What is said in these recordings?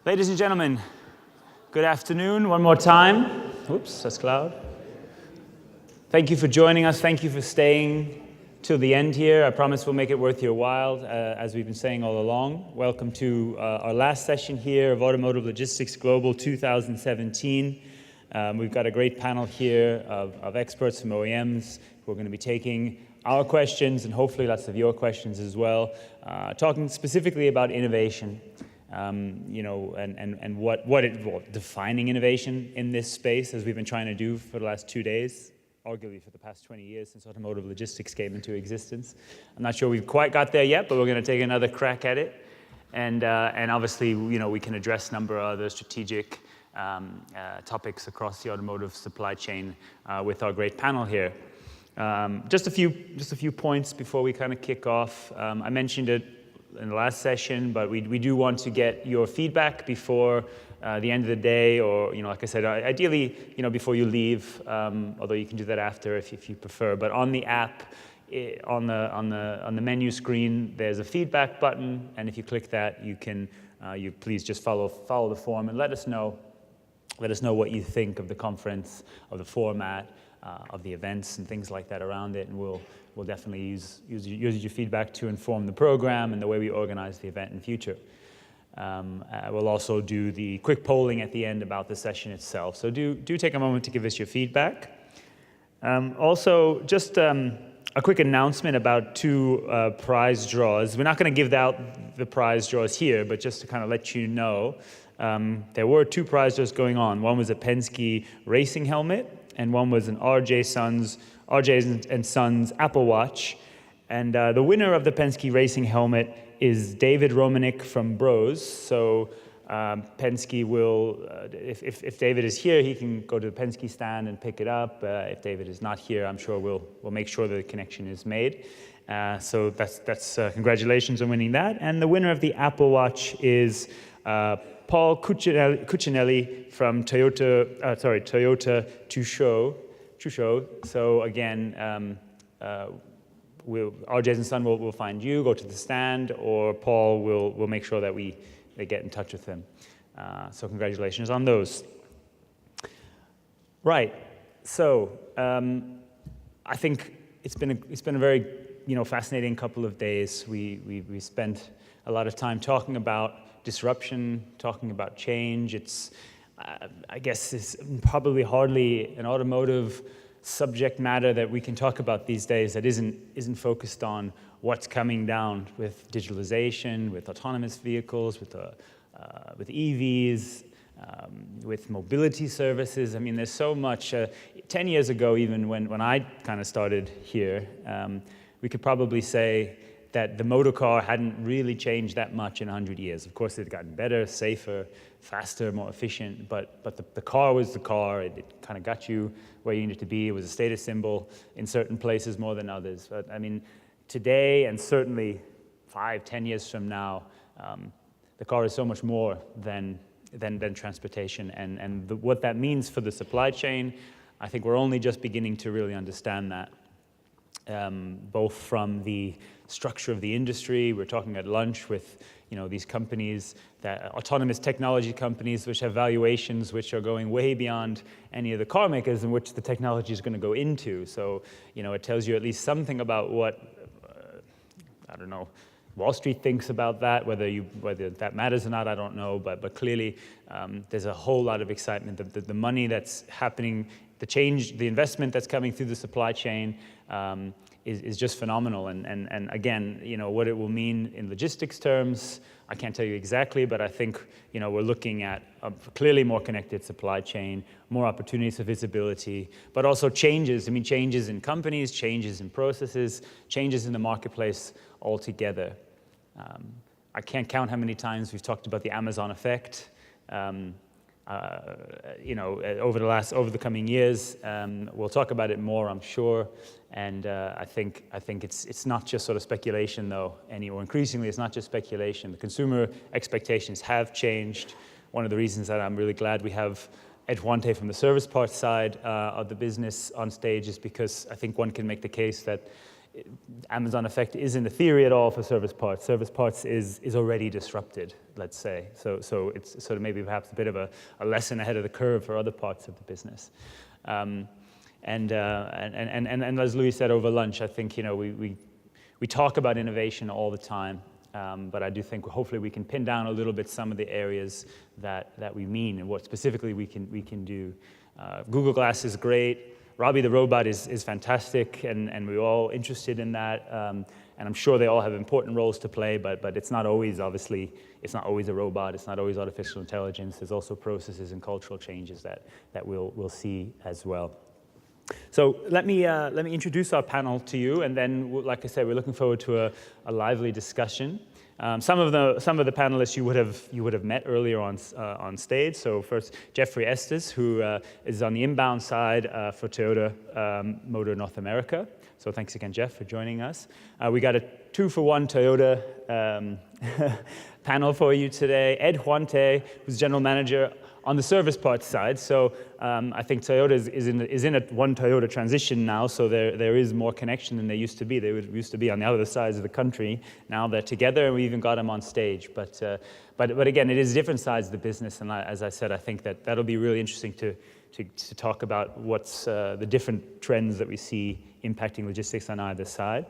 Ladies and gentlemen, good afternoon one more time. Oops, that's loud. Thank you for joining us. Thank you for staying till the end here. I promise we'll make it worth your while, as we've been saying all along. Welcome to our last session here of Automotive Logistics Global 2017. We've got a great panel here of experts from OEMs who are going to be taking our questions and hopefully lots of your questions as well, talking specifically about innovation. Defining innovation in this space, as we've been trying to do for the last 2 days, arguably for the past 20 years since automotive logistics came into existence. I'm not sure we've quite got there yet, but we're going to take another crack at it. And obviously, we can address a number of other strategic topics across the automotive supply chain with our great panel here. Just a few points before we kind of kick off. I mentioned it in the last session, but we do want to get your feedback before the end of the day, or like I said, ideally before you leave. Although you can do that after if you prefer. But on the app, on the menu screen, there's a feedback button, and if you click that, you can please just follow the form and let us know what you think of the conference, of the format, of the events and things like that around it, and we'll definitely use your feedback to inform the program and the way we organize the event in future. We'll also do the quick polling at the end about the session itself. So do take a moment to give us your feedback. Also, just a quick announcement about two prize draws. We're not going to give out the prize draws here, but just to kind of let you know, there were two prize draws going on. One was a Penske racing helmet, and one was an RJ and Sons Apple Watch. And the winner of the Penske racing helmet is David Romanek from Bros. So Penske will, if David is here, he can go to the Penske stand and pick it up. If David is not here, I'm sure we'll make sure that the connection is made. So that's congratulations on winning that. And the winner of the Apple Watch is Paul Cuccinelli from Toyota Chusho. So again, RJ and Son will find you, go to the stand, or Paul will make sure that they get in touch with him. So congratulations on those. Right. So I think it's been a very fascinating couple of days. We spent a lot of time talking about disruption, talking about change. I guess it's probably hardly an automotive subject matter that we can talk about these days that isn't focused on what's coming down with digitalization, with autonomous vehicles, with EVs, with mobility services. I mean, there's so much. 10 years ago, even when I kind of started here, we could probably say that the motor car hadn't really changed that much in 100 years. Of course, it had gotten better, safer, faster, more efficient, but the car was the car. It kind of got you where you needed to be. It was a status symbol in certain places more than others. But I mean, today, and certainly 5-10 years from now, the car is so much more than transportation. And what that means for the supply chain, I think we're only just beginning to really understand that. Both from the structure of the industry. We're talking at lunch with these companies, that autonomous technology companies, which have valuations which are going way beyond any of the car makers, and which the technology is going to go into. So it tells you at least something about what Wall Street thinks about that. Whether that matters or not, I don't know. But clearly, there's a whole lot of excitement. The money that's happening, the change, the investment that's coming through the supply chain is just phenomenal. And again, what it will mean in logistics terms, I can't tell you exactly, but I think we're looking at a clearly more connected supply chain, more opportunities for visibility, but also changes. I mean, changes in companies, changes in processes, changes in the marketplace altogether. I can't count how many times we've talked about the Amazon effect. Over the coming years, we'll talk about it more, I'm sure. And I think it's not just sort of speculation, though. Increasingly, it's not just speculation. The consumer expectations have changed. One of the reasons that I'm really glad we have Ed Huante from the service parts side of the business on stage is because I think one can make the case that Amazon effect isn't a theory at all for service parts. Service parts is already disrupted, let's say. So it's sort of maybe perhaps a bit of a lesson ahead of the curve for other parts of the business. And as Louis said over lunch, I think we talk about innovation all the time, but I do think hopefully we can pin down a little bit some of the areas that we mean and what specifically we can do. Google Glass is great. Robbie the robot is fantastic, and we're all interested in that. And I'm sure they all have important roles to play, but it's not always, obviously, it's not always a robot, it's not always artificial intelligence. There's also processes and cultural changes that we'll see as well. So let me introduce our panel to you, and then, like I said, we're looking forward to a lively discussion. Some of the panelists you would have met earlier on stage. So first, Jeffery Estes, who is on the inbound side for Toyota Motor North America. So thanks again, Jeff, for joining us. We got a 2-for-1 Toyota panel for you today. Ed Huante, who's general manager on the service parts side. So I think Toyota is in a one Toyota transition now, so there is more connection than there used to be. They used to be on the other sides of the country. Now they're together, and we even got them on stage. But again, it is different sides of the business, and as I said, I think that'll be really interesting to talk about what's the different trends that we see impacting logistics on either side.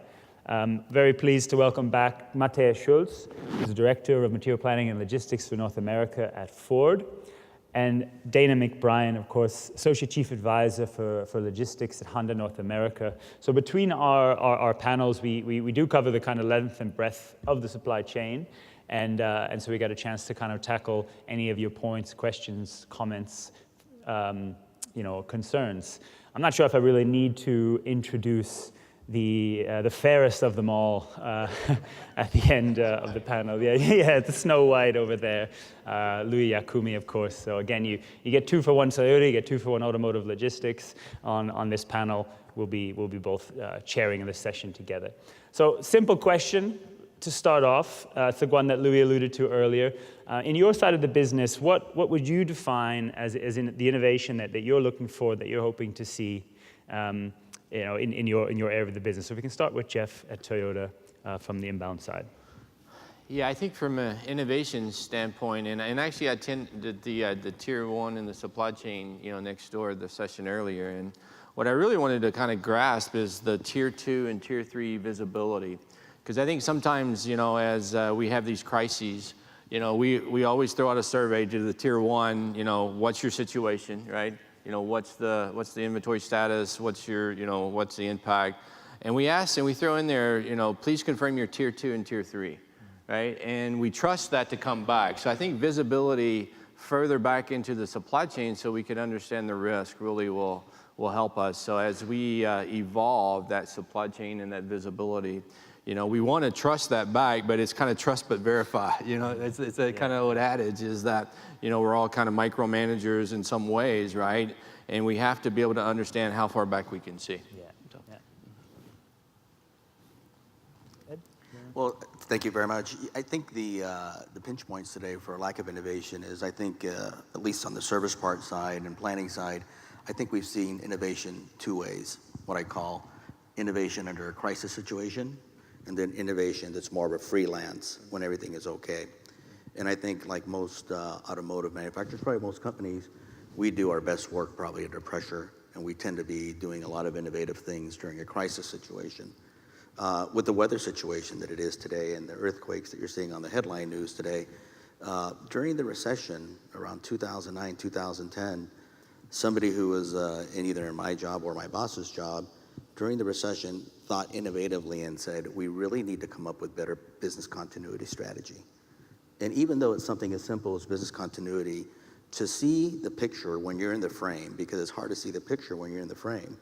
Very pleased to welcome back Matthias Schulz, who's the Director of Material Planning and Logistics for North America at Ford. And Dana McBrien, of course, Associate Chief Advisor for Logistics at Honda North America. So between our panels, we do cover the kind of length and breadth of the supply chain. And so we got a chance to kind of tackle any of your points, questions, comments, concerns. I'm not sure if I really need to introduce the fairest of them all at the end of the panel. Yeah, the Snow White over there, Louis Yakumi, of course. So again, you get 2-for-1 Toyota, you get 2-for-1 Automotive Logistics on this panel. We'll be both chairing this session together. So simple question to start off. It's the one that Louis alluded to earlier. In your side of the business, what would you define as in the innovation that you're looking for, that you're hoping to see in your area of the business? So we can start with Jeff at Toyota from the inbound side. Yeah, I think from an innovation standpoint, and actually I attended the tier 1 in the supply chain, next door, the session earlier, and what I really wanted to kind of grasp is the tier 2 and tier 3 visibility, because I think sometimes, as we have these crises, we always throw out a survey to the tier 1, what's your situation, right? What's the inventory status? What's what's the impact? And we ask and we throw in there, please confirm your tier 2 and tier 3, right? And we trust that to come back. So I think visibility further back into the supply chain so we can understand the risk really will help us. So as we evolve that supply chain and that visibility, we want to trust that back, but it's kind of trust but verify. It's a kind of old adage is that, we're all kind of micromanagers in some ways, right? And we have to be able to understand how far back we can see. Yeah. Ed? Well, thank you very much. I think the pinch points today for lack of innovation is, I think, at least on the service part side and planning side, I think we've seen innovation 2 ways, what I call innovation under a crisis situation, and then innovation that's more of a freelance when everything is okay. And I think like most automotive manufacturers, probably most companies, we do our best work probably under pressure, and we tend to be doing a lot of innovative things during a crisis situation. With the weather situation that it is today and the earthquakes that you're seeing on the headline news today, during the recession around 2009, 2010, somebody who was either in my job or my boss's job during the recession thought innovatively and said, we really need to come up with better business continuity strategy. And even though it's something as simple as business continuity, to see the picture when you're in the frame, because it's hard to see the picture when you're in the frame,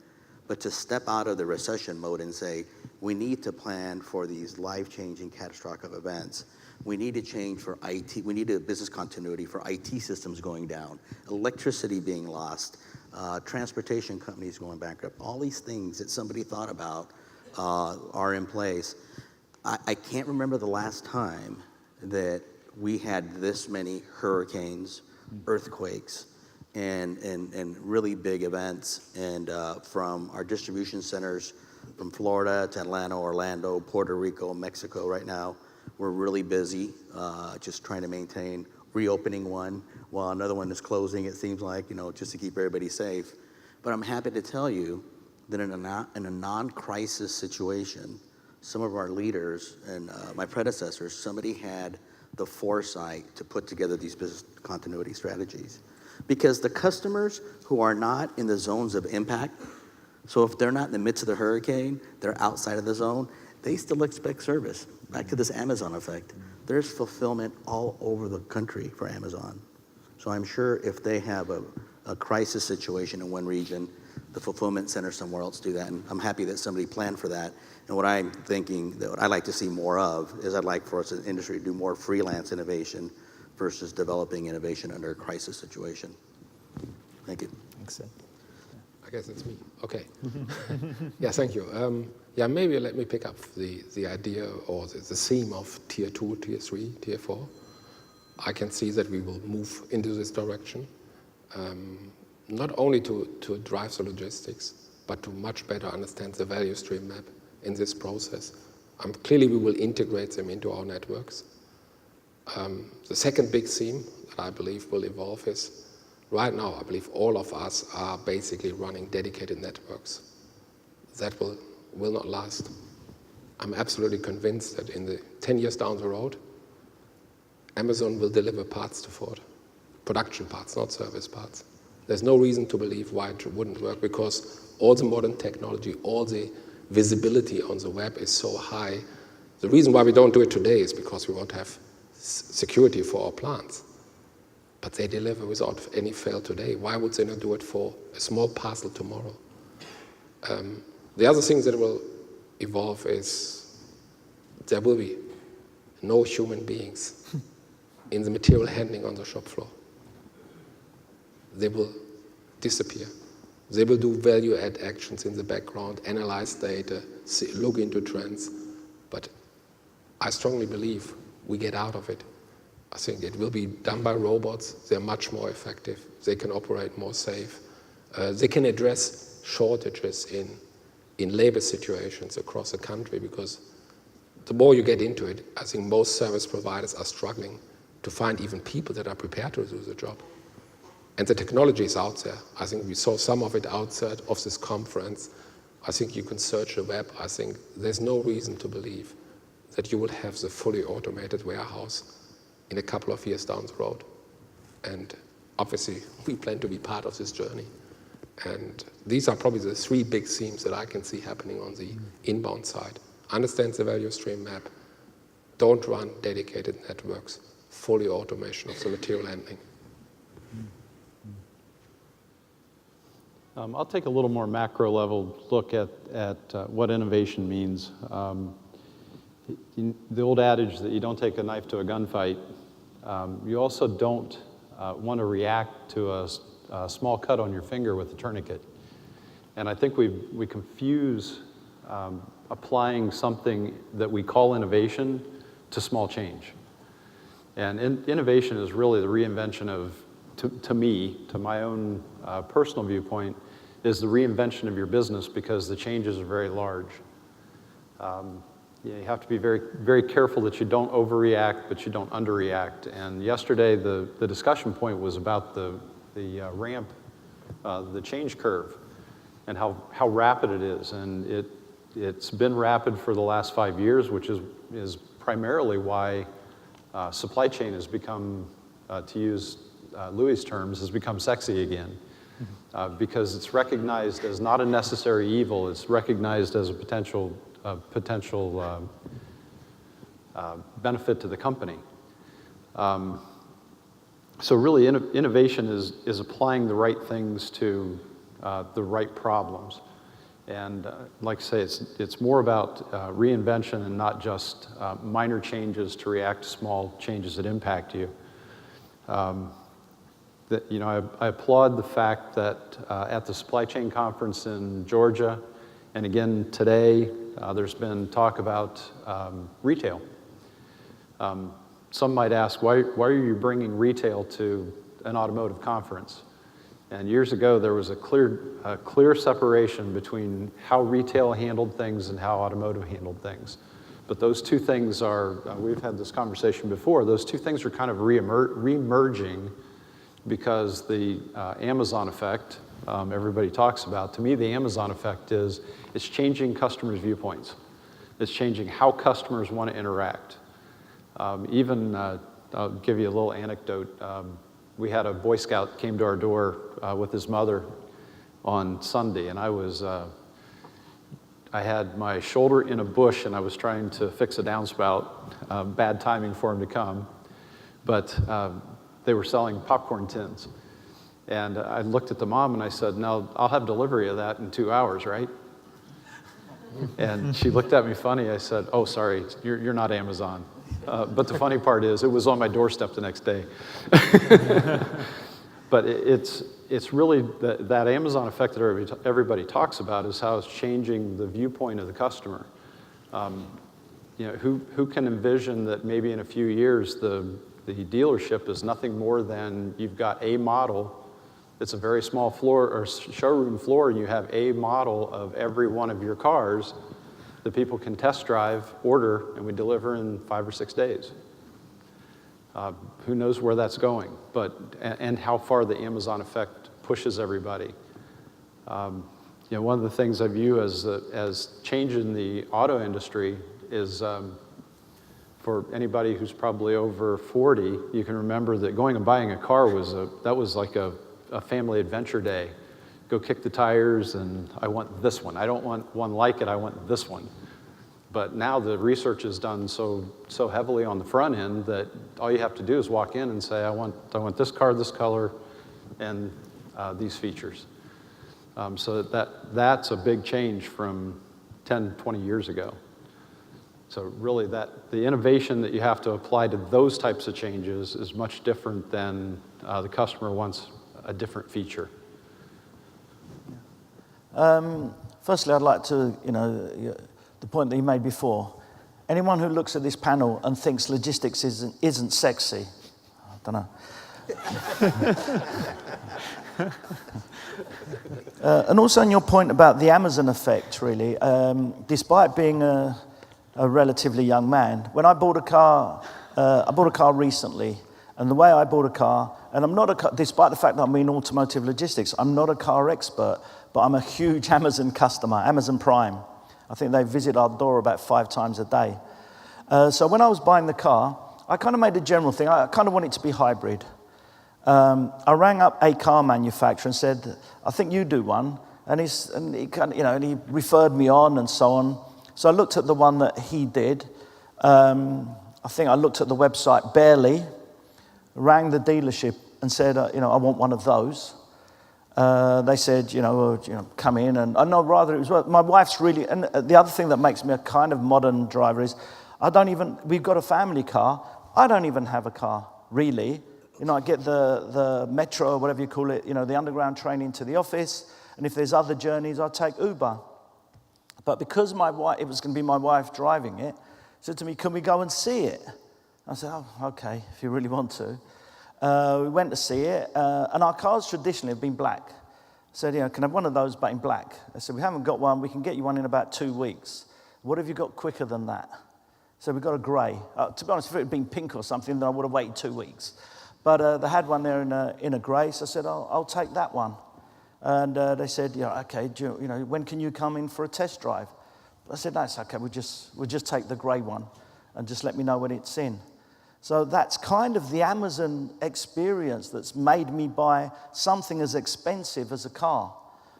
but to step out of the recession mode and say, we need to plan for these life-changing catastrophic events. We need to change for IT, we need a business continuity for IT systems going down, electricity being lost, transportation companies going bankrupt. All these things that somebody thought about are in place. I can't remember the last time that we had this many hurricanes, earthquakes, and really big events, and from our distribution centers from Florida to Atlanta, Orlando, Puerto Rico, Mexico right now. We're really busy, just trying to maintain reopening one while another one is closing, it seems like, just to keep everybody safe. But I'm happy to tell you that in a non-crisis situation, some of our leaders and my predecessors, somebody had the foresight to put together these business continuity strategies. Because the customers who are not in the zones of impact, so if they're not in the midst of the hurricane, they're outside of the zone, they still expect service. Back to this Amazon effect. There's fulfillment all over the country for Amazon. So I'm sure if they have a crisis situation in one region, the fulfillment center somewhere else do that. And I'm happy that somebody planned for that. And what I'm thinking that what I'd like to see more of is I'd like for us as an industry to do more freelance innovation versus developing innovation under a crisis situation. Thank you. Thanks, Ed. I guess it's me. Okay. Yeah, thank you. Yeah, maybe let me pick up the idea or the theme of tier 2, tier 3, tier 4. I can see that we will move into this direction, not only to drive the logistics, but to much better understand the value stream map in this process. Clearly, we will integrate them into our networks. The second big theme that I believe will evolve is, right now, I believe all of us are basically running dedicated networks. That will not last. I'm absolutely convinced that in the 10 years down the road, Amazon will deliver parts to Ford. Production parts, not service parts. There's no reason to believe why it wouldn't work, because all the modern technology, all the visibility on the web is so high. The reason why we don't do it today is because we want to have security for our plants. But they deliver without any fail today. Why would they not do it for a small parcel tomorrow? The other thing that will evolve is there will be no human beings in the material handling on the shop floor. They will disappear. They will do value-add actions in the background, analyze data, look into trends. But I strongly believe we get out of it. I think it will be done by robots. They're much more effective. They can operate more safe. They can address shortages in labor situations across the country, because the more you get into it, I think most service providers are struggling to find even people that are prepared to do the job. And the technology is out there. I think we saw some of it outside of this conference. I think you can search the web. I think there's no reason to believe that you will have the fully automated warehouse in a couple of years down the road. And obviously, we plan to be part of this journey. And these are probably the three big themes that I can see happening on the inbound side. Understand the value stream map. Don't run dedicated networks. Fully automation of the material handling. I'll take a little more macro level look at what innovation means. The old adage that you don't take a knife to a gunfight, you also don't want to react to a small cut on your finger with a tourniquet. And I think we confuse applying something that we call innovation to small change. And innovation is really the reinvention of, to me, to my own personal viewpoint, is the reinvention of your business, because the changes are very large. You have to be very, very careful that you don't overreact, but you don't underreact. And yesterday, the discussion point was about the ramp, the change curve, and how rapid it is. And it's been rapid for the last 5 years, which is primarily why supply chain has become, to use Louis' terms, has become sexy again. Because it's recognized as not a necessary evil, it's recognized as a potential benefit to the company. So really, innovation is applying the right things to the right problems. And like I say, it's more about reinvention and not just minor changes to react to small changes that impact you. I applaud the fact that at the supply chain conference in Georgia, and again today, there's been talk about retail. Some might ask, why are you bringing retail to an automotive conference? And years ago, there was a clear separation between how retail handled things and how automotive handled things. But those two things are, we've had this conversation before, those two things are kind of re-merging because the Amazon effect, everybody talks about. To me, the Amazon effect is it's changing customers' viewpoints. It's changing how customers want to interact. I'll give you a little anecdote. We had a Boy Scout came to our door with his mother on Sunday, and I had my shoulder in a bush, and I was trying to fix a downspout. Bad timing for him to come, but they were selling popcorn tins. And I looked at the mom and I said, "Now, I'll have delivery of that in 2 hours, right?" And she looked at me funny. I said, "Oh, sorry, you're not Amazon." But the funny part is, it was on my doorstep the next day. But it's really that Amazon effect that everybody talks about is how it's changing the viewpoint of the customer. Who can envision that maybe in a few years the dealership is nothing more than you've got a model. It's a very small floor or showroom floor, and you have a model of every one of your cars that people can test drive, order, and we deliver in 5 or 6 days. Who knows where that's going, and how far the Amazon effect pushes everybody. One of the things I view as changing the auto industry is for anybody who's probably over 40, you can remember that going and buying a car was like a family adventure day. Go kick the tires, and I want this one. I don't want one like it, I want this one. But now the research is done so heavily on the front end that all you have to do is walk in and say, I want this car, this color, and these features. So that's a big change from 10, 20 years ago. So really the innovation that you have to apply to those types of changes is much different than the customer wants a different feature. Firstly, I'd like to, the point that you made before. Anyone who looks at this panel and thinks logistics isn't sexy, I don't know. And also on your point about the Amazon effect, really, despite being a relatively young man, when I bought a car recently, and the way I bought a car, and I'm not despite the fact that I'm in automotive logistics, I'm not a car expert, but I'm a huge Amazon customer, Amazon Prime. I think they visit our door about 5 times a day. So when I was buying the car, I kind of made a general thing. I kind of want it to be hybrid. I rang up a car manufacturer and said, I think you do one. And he referred me on and so on. So I looked at the one that he did. I think I looked at the website barely, rang the dealership and said, I want one of those. They said, come in, and I know rather it was my wife's really, and the other thing that makes me a kind of modern driver is we've got a family car. I don't even have a car, really. I get the metro or whatever you call it, the underground train into the office, and if there's other journeys, I take Uber. But because it was going to be my wife driving it, said to me, can we go and see it? I said, oh, okay, if you really want to. We went to see it, and our cars traditionally have been black. I said, can I have one of those but in black? I said, we haven't got one. We can get you one in about 2 weeks. What have you got quicker than that? So we got a grey. To be honest, if it had been pink or something, then I would have waited 2 weeks. But they had one there in a grey, so I said, I'll take that one. And they said, okay, when can you come in for a test drive? I said, that's okay. We'll just take the grey one and just let me know when it's in. So that's kind of the Amazon experience that's made me buy something as expensive as a car.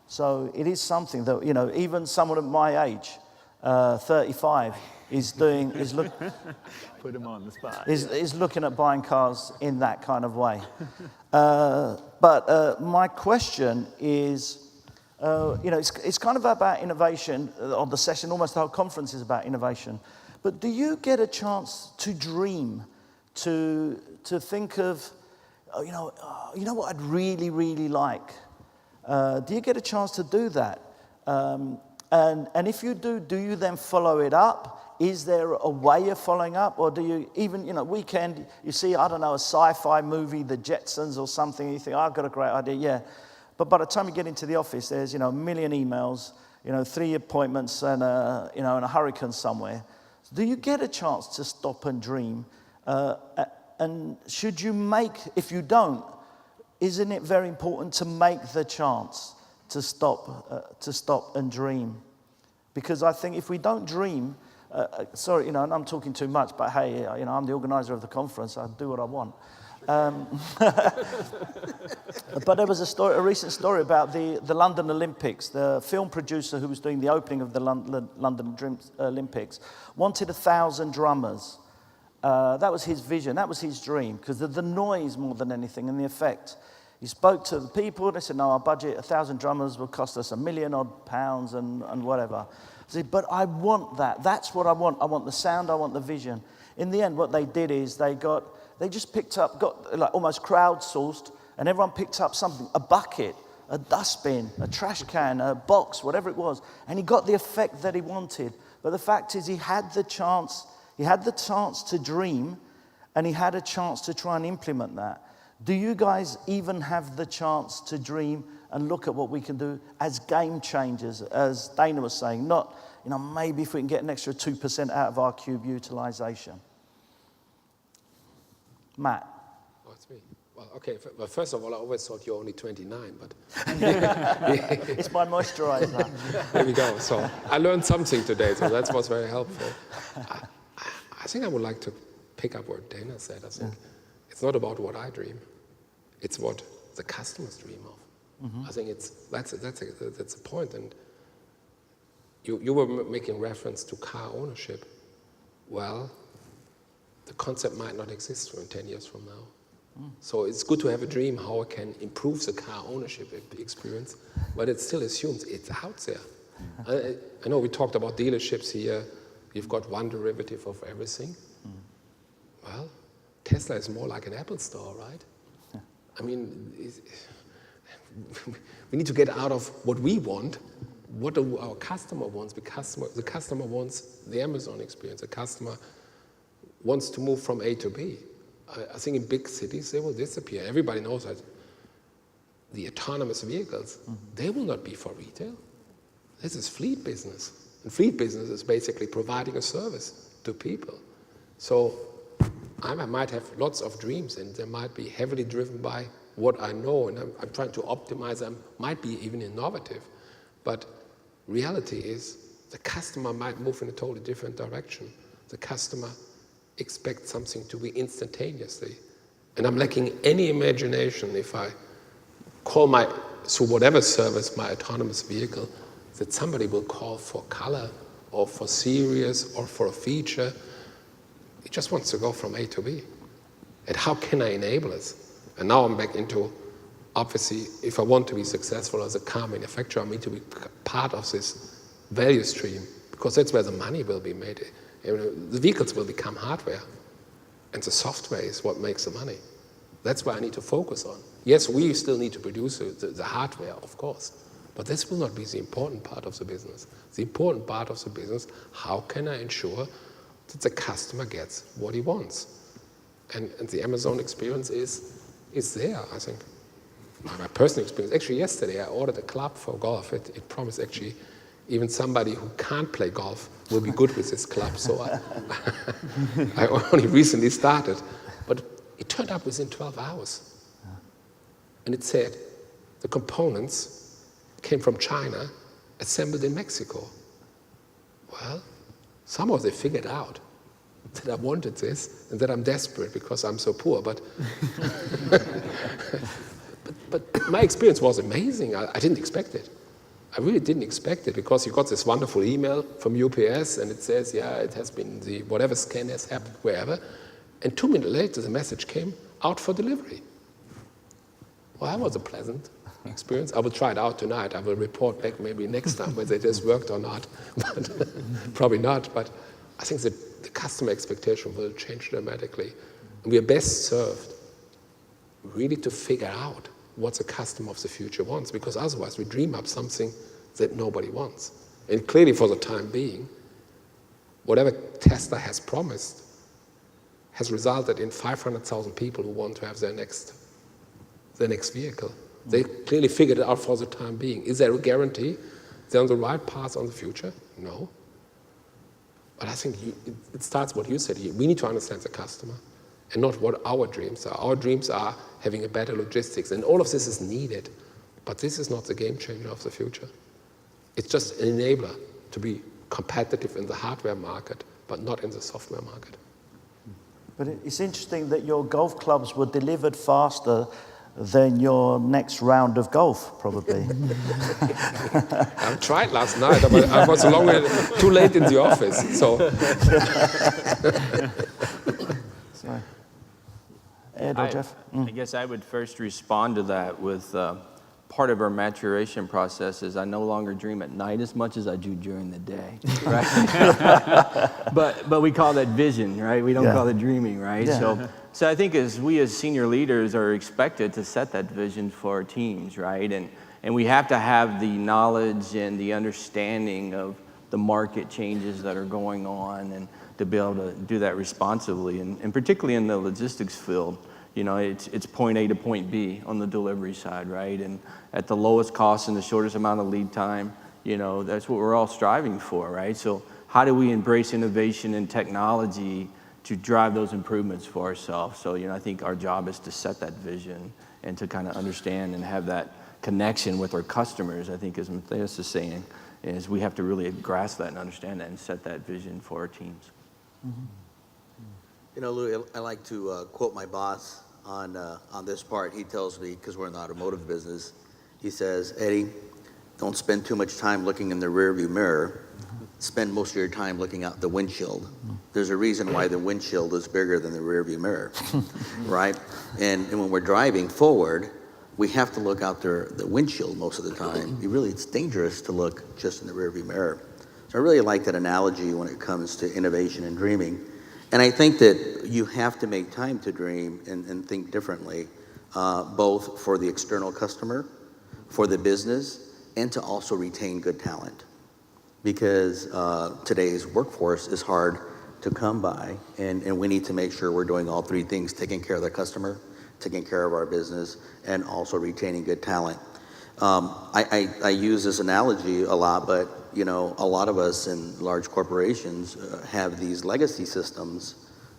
So it is something that, even someone at my age, 35, Put him on the spot. is looking at buying cars in that kind of way. But my question is, it's kind of about innovation. On the session, almost the whole conference is about innovation. But do you get a chance to dream? To think of, what I'd really, really like. Do you get a chance to do that? And if you do you then follow it up? Is there a way of following up? Or do you even, weekend, you see, I don't know, a sci-fi movie, The Jetsons or something, you think, I've got a great idea, yeah. But by the time you get into the office, there's, a million emails, 3 appointments and and a hurricane somewhere. Do you get a chance to stop and dream? And should you if you don't, isn't it very important to make the chance to stop and dream? Because I think if we don't dream, sorry, and I'm talking too much, but hey, I'm the organizer of the conference, I do what I want. But there was a recent story about the London Olympics. The film producer who was doing the opening of the London Olympics wanted 1,000 drummers. That was his vision, that was his dream, because of the noise more than anything and the effect. He spoke to the people, they said, no, our budget, 1,000 drummers will cost us £1 million and whatever. I said, but I want that, that's what I want. I want the sound, I want the vision. In the end, what they did is they just picked up, got like almost crowdsourced, and everyone picked up something, a bucket, a dustbin, a trash can, a box, whatever it was, and he got the effect that he wanted. But the fact is he had the chance to dream, and he had a chance to try and implement that. Do you guys even have the chance to dream and look at what we can do as game changers, as Dana was saying, not, maybe if we can get an extra 2% out of our cube utilization? Matt. Oh, it's me. Well, okay. Well, first of all, I always thought you're only 29, but It's my moisturizer. there we go. So I learned something today, so that was very helpful. I think I would like to pick up what Dana said. I think it's not about what I dream; it's what the customers dream of. Mm-hmm. I think that's a point. And you were making reference to car ownership. Well, the concept might not exist in 10 years from now. So it's good to have a dream how it can improve the car ownership experience, but it still assumes it's out there. I know we talked about dealerships here. You've got one derivative of everything. Well, Tesla is more like an Apple store, right? I mean, we need to get out of what we want. What do our customer wants? The customer wants the Amazon experience. The customer wants to move from A to B. I think in big cities, they will disappear. Everybody knows that the autonomous vehicles, they will not be for retail. This is fleet business. And fleet business is basically providing a service to people. So I might have lots of dreams, and they might be heavily driven by what I know, and I'm trying to optimize them, might be even innovative. But reality is the customer might move in a totally different direction. The customer expects something to be instantaneously. And I'm lacking any imagination if I call through whatever service, my autonomous vehicle, that somebody will call for color or for series or for a feature. He just wants to go from A to B. And how can I enable it? And now I'm back into, obviously, if I want to be successful as a car manufacturer, I need to be part of this value stream, because that's where the money will be made. The vehicles will become hardware, and the software is what makes the money. That's why I need to focus on. Yes, we still need to produce the hardware, of course, but this will not be the important part of the business. The important part of the business, how can I ensure that the customer gets what he wants? And the Amazon experience is there, I think. My personal experience, actually yesterday I ordered a club for golf. It promised actually even somebody who can't play golf will be good with this club. So I only recently started. But it turned up within 12 hours. And it said the components came from China, assembled in Mexico. Well, somehow they figured out that I wanted this and that I'm desperate because I'm so poor. But my experience was amazing. I didn't expect it. I really didn't expect it, because you got this wonderful email from UPS and it says, yeah, it has been the whatever scan has happened, wherever. And 2 minutes later, the message came out for delivery. Well, that was a pleasant experience. I will try it out tonight. I will report back maybe next time whether it has worked or not. But probably not. But I think that the customer expectation will change dramatically. And we are best served really to figure out what the customer of the future wants, because otherwise we dream up something that nobody wants. And clearly for the time being, whatever Tesla has promised has resulted in 500,000 people who want to have their next vehicle. They clearly figured it out for the time being. Is there a guarantee they're on the right path on the future? No. But I think it starts what you said here. We need to understand the customer and not what our dreams are. Our dreams are having a better logistics, and all of this is needed. But this is not the game changer of the future. It's just an enabler to be competitive in the hardware market, but not in the software market. But it's interesting that your golf clubs were delivered faster than your next round of golf, probably. I tried last night, but I was too late in the office. So, Sorry. Ed or Jeff? I guess I would first respond to that with part of our maturation process is I no longer dream at night as much as I do during the day, right? but we call that vision, right? We don't call it dreaming, right? Yeah. So I think as senior leaders are expected to set that vision for our teams, right? And we have to have the knowledge and the understanding of the market changes that are going on and to be able to do that responsibly. And particularly in the logistics field, you know, it's point A to point B on the delivery side, right? And at the lowest cost and the shortest amount of lead time, you know, that's what we're all striving for, right? So how do we embrace innovation and technology to drive those improvements for ourselves? So, you know, I think our job is to set that vision and to kind of understand and have that connection with our customers, I think, as Matthias is saying, is we have to really grasp that and understand that and set that vision for our teams. Mm-hmm. You know, Lou, I like to quote my boss on this part. He tells me, because we're in the automotive business, he says, Eddie, don't spend too much time looking in the rearview mirror. Spend most of your time looking out the windshield. There's a reason why the windshield is bigger than the rearview mirror, right? And when we're driving forward, we have to look out the windshield most of the time. It's dangerous to look just in the rearview mirror. So I really like that analogy when it comes to innovation and dreaming. And I think that you have to make time to dream and think differently, both for the external customer, for the business, and to also retain good talent. Because today's workforce is hard to come by, and we need to make sure we're doing all three things: taking care of the customer, taking care of our business, and also retaining good talent. I use this analogy a lot, but you know, a lot of us in large corporations have these legacy systems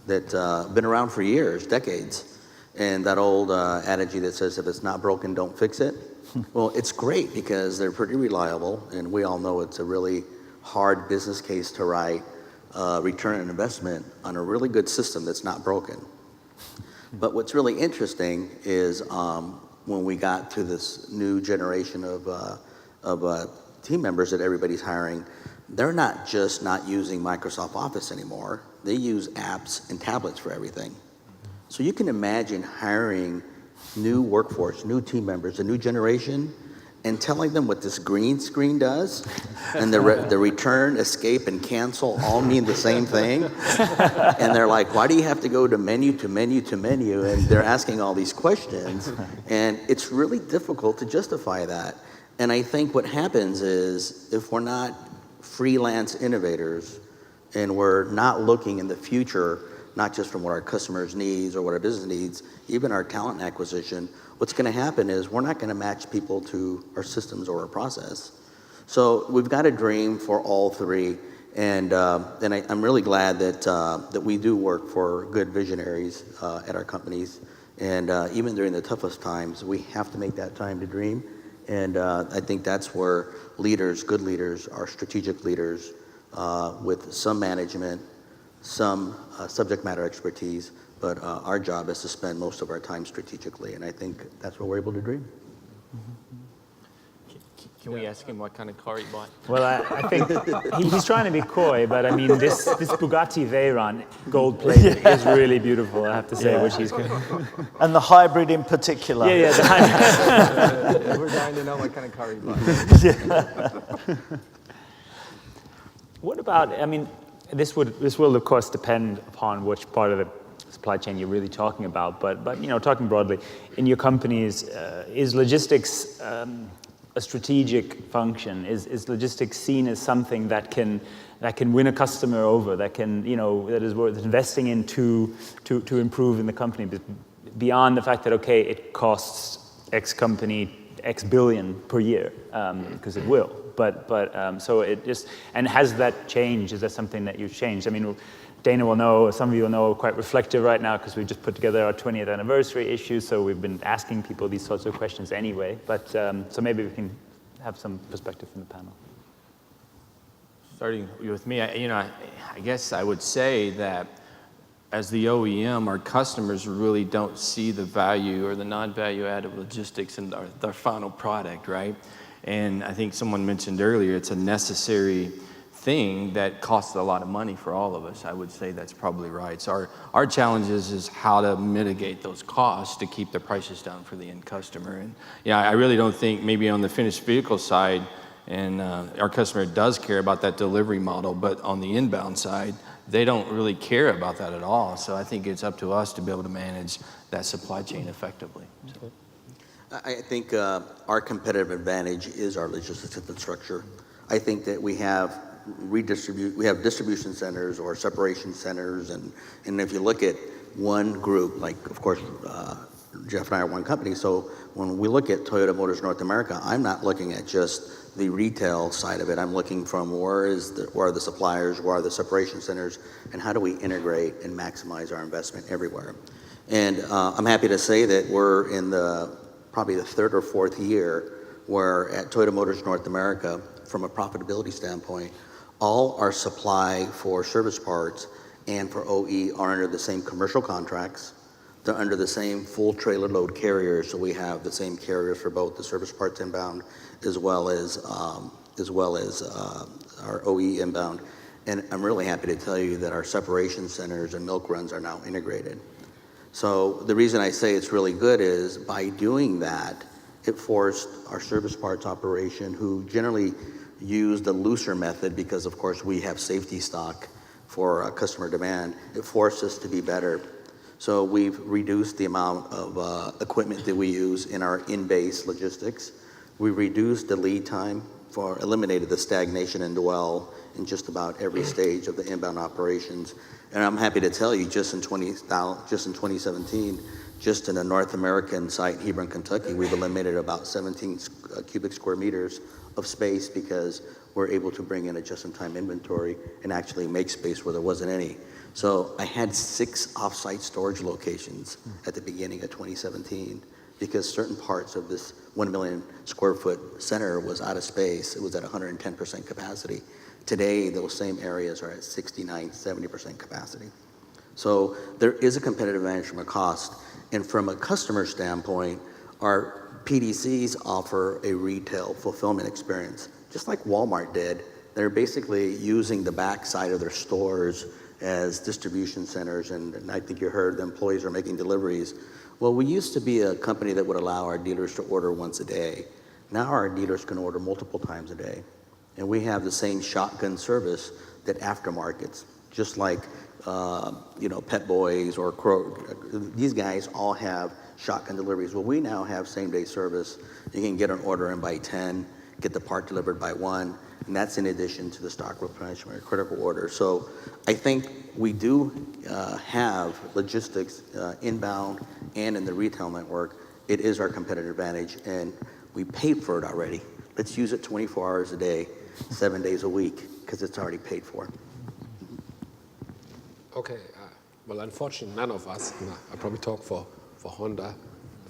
that been around for years, decades. And that old adage that says, if it's not broken, don't fix it. Well, it's great because they're pretty reliable, and we all know it's a really hard business case to write return on investment on a really good system that's not broken. But what's really interesting is when we got to this new generation of team members that everybody's hiring, they're not just not using Microsoft Office anymore. They use apps and tablets for everything. So you can imagine hiring new workforce, new team members, a new generation, and telling them what this green screen does, and the return, escape, and cancel all mean the same thing. And they're like, why do you have to go to menu to menu to menu? And they're asking all these questions, and it's really difficult to justify that. And I think what happens is, if we're not freelance innovators, and we're not looking in the future, not just from what our customers needs or what our business needs, even our talent acquisition, what's going to happen is we're not going to match people to our systems or our process. So we've got a dream for all three, and I'm really glad that we do work for good visionaries at our companies, and even during the toughest times, we have to make that time to dream, and I think that's where leaders, good leaders, are strategic leaders with some management, some subject matter expertise, but our job is to spend most of our time strategically, and I think that's what we're able to dream. Can we ask him what kind of car he bought? Well, I think he's trying to be coy, but I mean, this Bugatti Veyron, gold-plated, is really beautiful, I have to say, which he's And the hybrid in particular. Yeah, the hybrid. We're dying to know what kind of car he bought. What about, I mean, this will of course depend upon which part of the supply chain you're really talking about, but you know, talking broadly, in your companies, is logistics a strategic function? Is logistics seen as something that can win a customer over, that can, you know, that is worth investing in to improve in the company, beyond the fact that, okay, it costs X company X billion per year, because it will. So it just, and has that changed? Is that something that you've changed? I mean, Dana will know, some of you will know, we're quite reflective right now because we just put together our 20th anniversary issue, so we've been asking people these sorts of questions anyway. But so maybe we can have some perspective from the panel. Starting with me, I guess I would say that as the OEM, our customers really don't see the value or the non-value added logistics in their final product, right? And I think someone mentioned earlier, it's a necessary thing that costs a lot of money for all of us. I would say that's probably right. So our challenge is how to mitigate those costs to keep the prices down for the end customer. And I really don't think maybe on the finished vehicle side, and our customer does care about that delivery model, but on the inbound side, they don't really care about that at all. So I think it's up to us to be able to manage that supply chain effectively. So. I think our competitive advantage is our logistics infrastructure. I think that we have distribution centers or separation centers, and if you look at one group, like of course Jeff and I are one company, so when we look at Toyota Motors North America, I'm not looking at just the retail side of it. I'm looking from where are the suppliers, where are the separation centers, and how do we integrate and maximize our investment everywhere. And I'm happy to say that we're in probably the third or fourth year where at Toyota Motors North America, from a profitability standpoint, all our supply for service parts and for OE are under the same commercial contracts. They're under the same full trailer load carriers, so we have the same carriers for both the service parts inbound as well as our OE inbound. And I'm really happy to tell you that our separation centers and milk runs are now integrated. So the reason I say it's really good is by doing that, it forced our service parts operation, who generally use the looser method because of course we have safety stock for customer demand, it forced us to be better. So we've reduced the amount of equipment that we use in our in-base logistics. We reduced the lead time, eliminated the stagnation and dwell in just about every stage of the inbound operations. And I'm happy to tell you, just in 2017, just in a North American site, Hebron, Kentucky, we've eliminated about 17 cubic square meters of space because we're able to bring in a just-in-time inventory and actually make space where there wasn't any. So I had 6 off-site storage locations at the beginning of 2017 because certain parts of this 1 million square foot center was out of space. It was at 110% capacity. Today, those same areas are at 69, 70% capacity. So there is a competitive advantage from a cost. And from a customer standpoint, our PDCs offer a retail fulfillment experience, just like Walmart did. They're basically using the back side of their stores as distribution centers, and I think you heard the employees are making deliveries. Well, we used to be a company that would allow our dealers to order once a day. Now our dealers can order multiple times a day. And we have the same shotgun service that aftermarkets, just like Pet Boys or Crow. These guys all have shotgun deliveries. Well, we now have same-day service. You can get an order in by 10, get the part delivered by 1, and that's in addition to the stock replenishment or critical order. So I think we do have logistics inbound and in the retail network. It is our competitive advantage, and we paid for it already. Let's use it 24 hours a day, 7 days a week, because it's already paid for. Okay, well, unfortunately, none of us, I probably talk for Honda,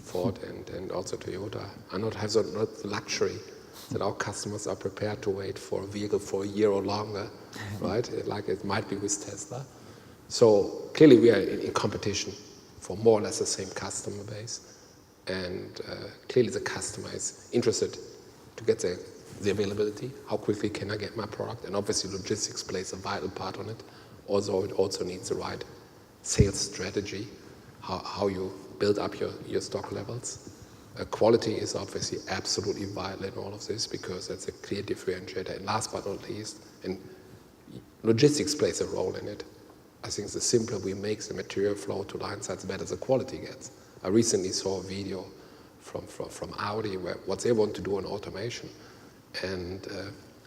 Ford, and also Toyota, have not the luxury that our customers are prepared to wait for a vehicle for a year or longer, right? Like it might be with Tesla. So clearly we are in competition for more or less the same customer base. And clearly the customer is interested to get the availability. How quickly can I get my product? And obviously logistics plays a vital part on it. Also, it also needs the right sales strategy, how you build up your stock levels. Quality is obviously absolutely vital in all of this because that's a clear differentiator. And last but not least, and logistics plays a role in it. I think the simpler we make the material flow to line sites, the better the quality gets. I recently saw a video from Audi where what they want to do on automation. And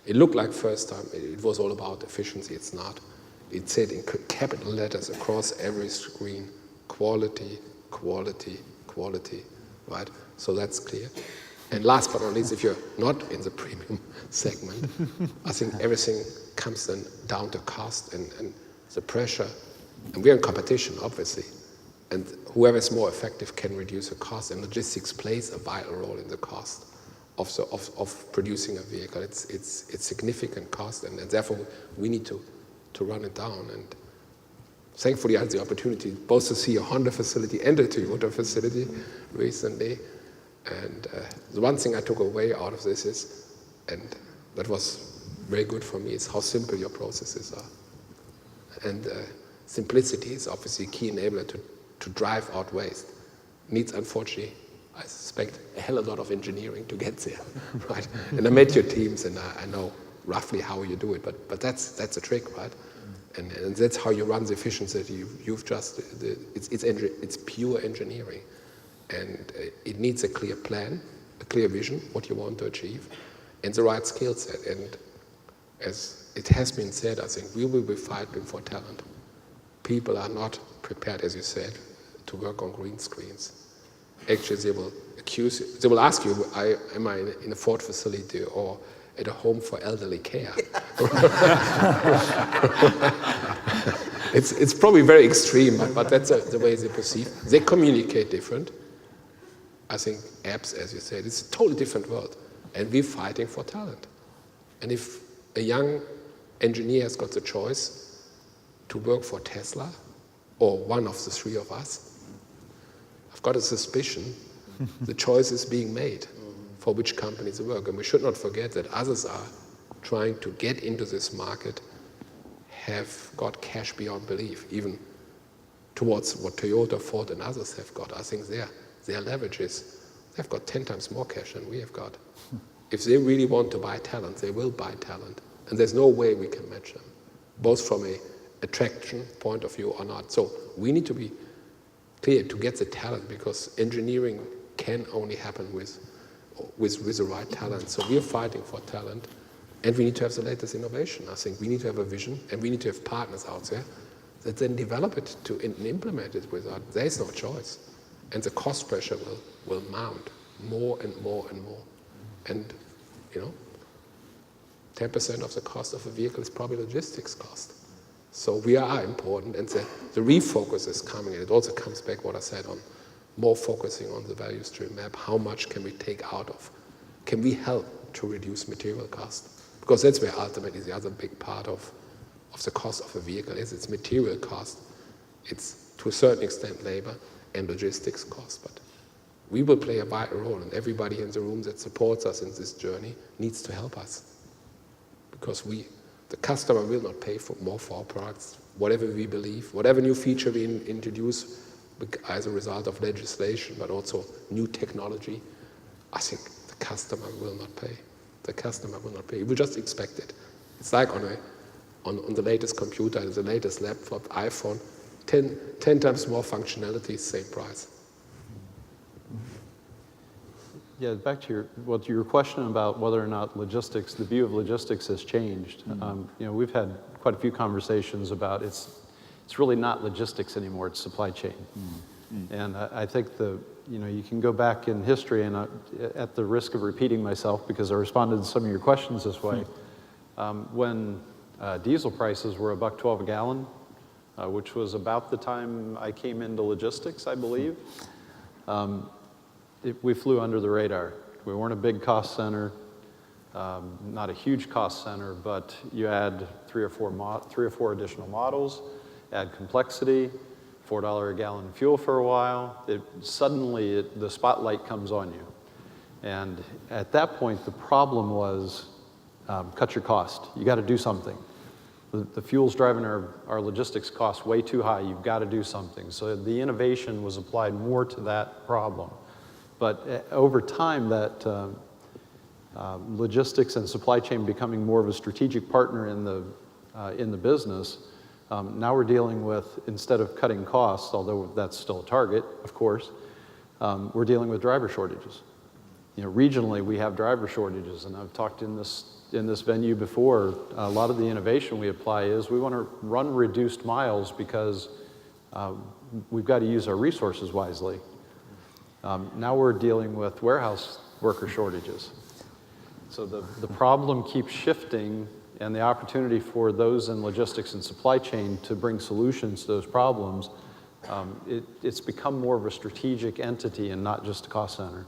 it looked like first time it was all about efficiency. It's not. It said in capital letters across every screen, quality, quality, quality. right? So that's clear. And last but not least, if you're not in the premium segment, I think everything comes then down to cost and the pressure. And we're in competition, obviously. And whoever is more effective can reduce the cost. And logistics plays a vital role in the cost of producing a vehicle. It's significant cost, and therefore we need to run it down. And thankfully I had the opportunity both to see a Honda facility and a Toyota facility recently. And the one thing I took away out of this is, and that was very good for me, is how simple your processes are. And simplicity is obviously a key enabler to drive out waste. Needs, unfortunately, I suspect, a hell of a lot of engineering to get there, right? And I met your teams, and I know roughly how you do it, but that's a trick, right? And that's how you run the efficiency that you've just, it's pure engineering. And it needs a clear plan, a clear vision, what you want to achieve, and the right skill set. And as it has been said, I think we will be fighting for talent. People are not prepared, as you said, to work on green screens. Actually, they will accuse you, they will ask you, am I in a Ford facility or at a home for elderly care? It's probably very extreme, but that's the way they perceive. They communicate different. I think apps, as you said, it's a totally different world. And we're fighting for talent. And if a young engineer has got the choice to work for Tesla or one of the three of us, I've got a suspicion the choice is being made for which companies to work. And we should not forget that others are trying to get into this market, have got cash beyond belief, even towards what Toyota, Ford, and others have got. I think their leverage is, they've got 10 times more cash than we have got. If they really want to buy talent, they will buy talent. And there's no way we can match them, both from a attraction point of view or not. So we need to be clear to get the talent, because engineering can only happen with the right talent. So we're fighting for talent, and we need to have the latest innovation. I think we need to have a vision, and we need to have partners out there that then develop it and implement it with us. There's no choice. And the cost pressure will mount more and more and more. And, 10% of the cost of a vehicle is probably logistics cost. So we are important, and the refocus is coming, and it also comes back what I said on more focusing on the value stream map. How much can we take out of? Can we help to reduce material cost? Because that's where ultimately the other big part of the cost of a vehicle is. It's material cost. It's to a certain extent labor and logistics cost, but we will play a vital role, and everybody in the room that supports us in this journey needs to help us, because the customer will not pay more for our products, whatever we believe, whatever new feature we introduce as a result of legislation, but also new technology. I think the customer will not pay. The customer will not pay. We just expect it. It's like on the latest computer, the latest laptop, iPhone, 10 times more functionality, same price. Yeah, back to your question about whether or not logistics, the view of logistics has changed. We've had quite a few conversations about it's really not logistics anymore, it's supply chain. And I think you can go back in history, and at the risk of repeating myself, because I responded to some of your questions this way, when diesel prices were $1.12 a gallon, which was about the time I came into logistics, I believe, we flew under the radar. We weren't a big cost center, not a huge cost center, but you add three or four additional models, add complexity, $4 a gallon fuel for a while, suddenly the spotlight comes on you. And at that point, the problem was cut your cost. You got to do something. The fuel's driving our logistics costs way too high. You've got to do something. So the innovation was applied more to that problem. But over time, that logistics and supply chain becoming more of a strategic partner in the business, now we're dealing with, instead of cutting costs, although that's still a target, of course, we're dealing with driver shortages. Regionally, we have driver shortages, and I've talked in this venue before. A lot of the innovation we apply is we want to run reduced miles because we've got to use our resources wisely. Now we're dealing with warehouse worker shortages. So the problem keeps shifting, and the opportunity for those in logistics and supply chain to bring solutions to those problems, it's become more of a strategic entity and not just a cost center.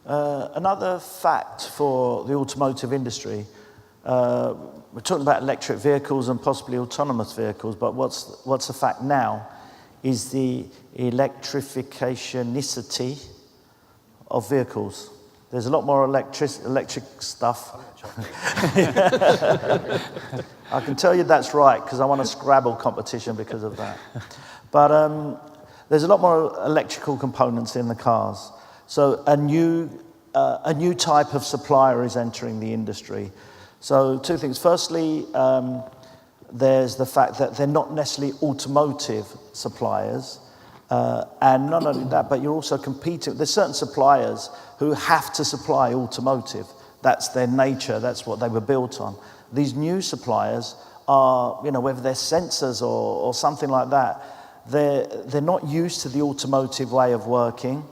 Another fact for the automotive industry, we're talking about electric vehicles and possibly autonomous vehicles, but what's a fact now is the electrificationicity of vehicles. There's a lot more electric stuff. I can tell you that's right, because I won a Scrabble competition because of that. But there's a lot more electrical components in the cars. So a new type of supplier is entering the industry. So two things. Firstly, there's the fact that they're not necessarily automotive suppliers. And not only that, but you're also competing. There's certain suppliers who have to supply automotive. That's their nature. That's what they were built on. These new suppliers are, whether they're sensors or something like that, they're not used to the automotive way of working.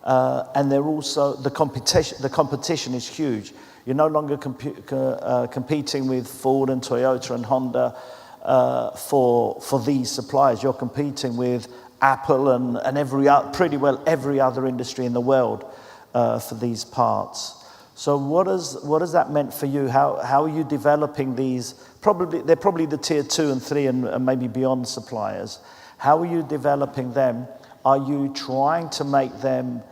And they're also, the competition is huge. You're no longer competing with Ford and Toyota and Honda for these suppliers. You're competing with Apple and pretty well every other industry in the world for these parts. So what has that meant for you? How are you developing these? They're probably the tier 2 and 3 and maybe beyond suppliers. How are you developing them? Are you trying to make them,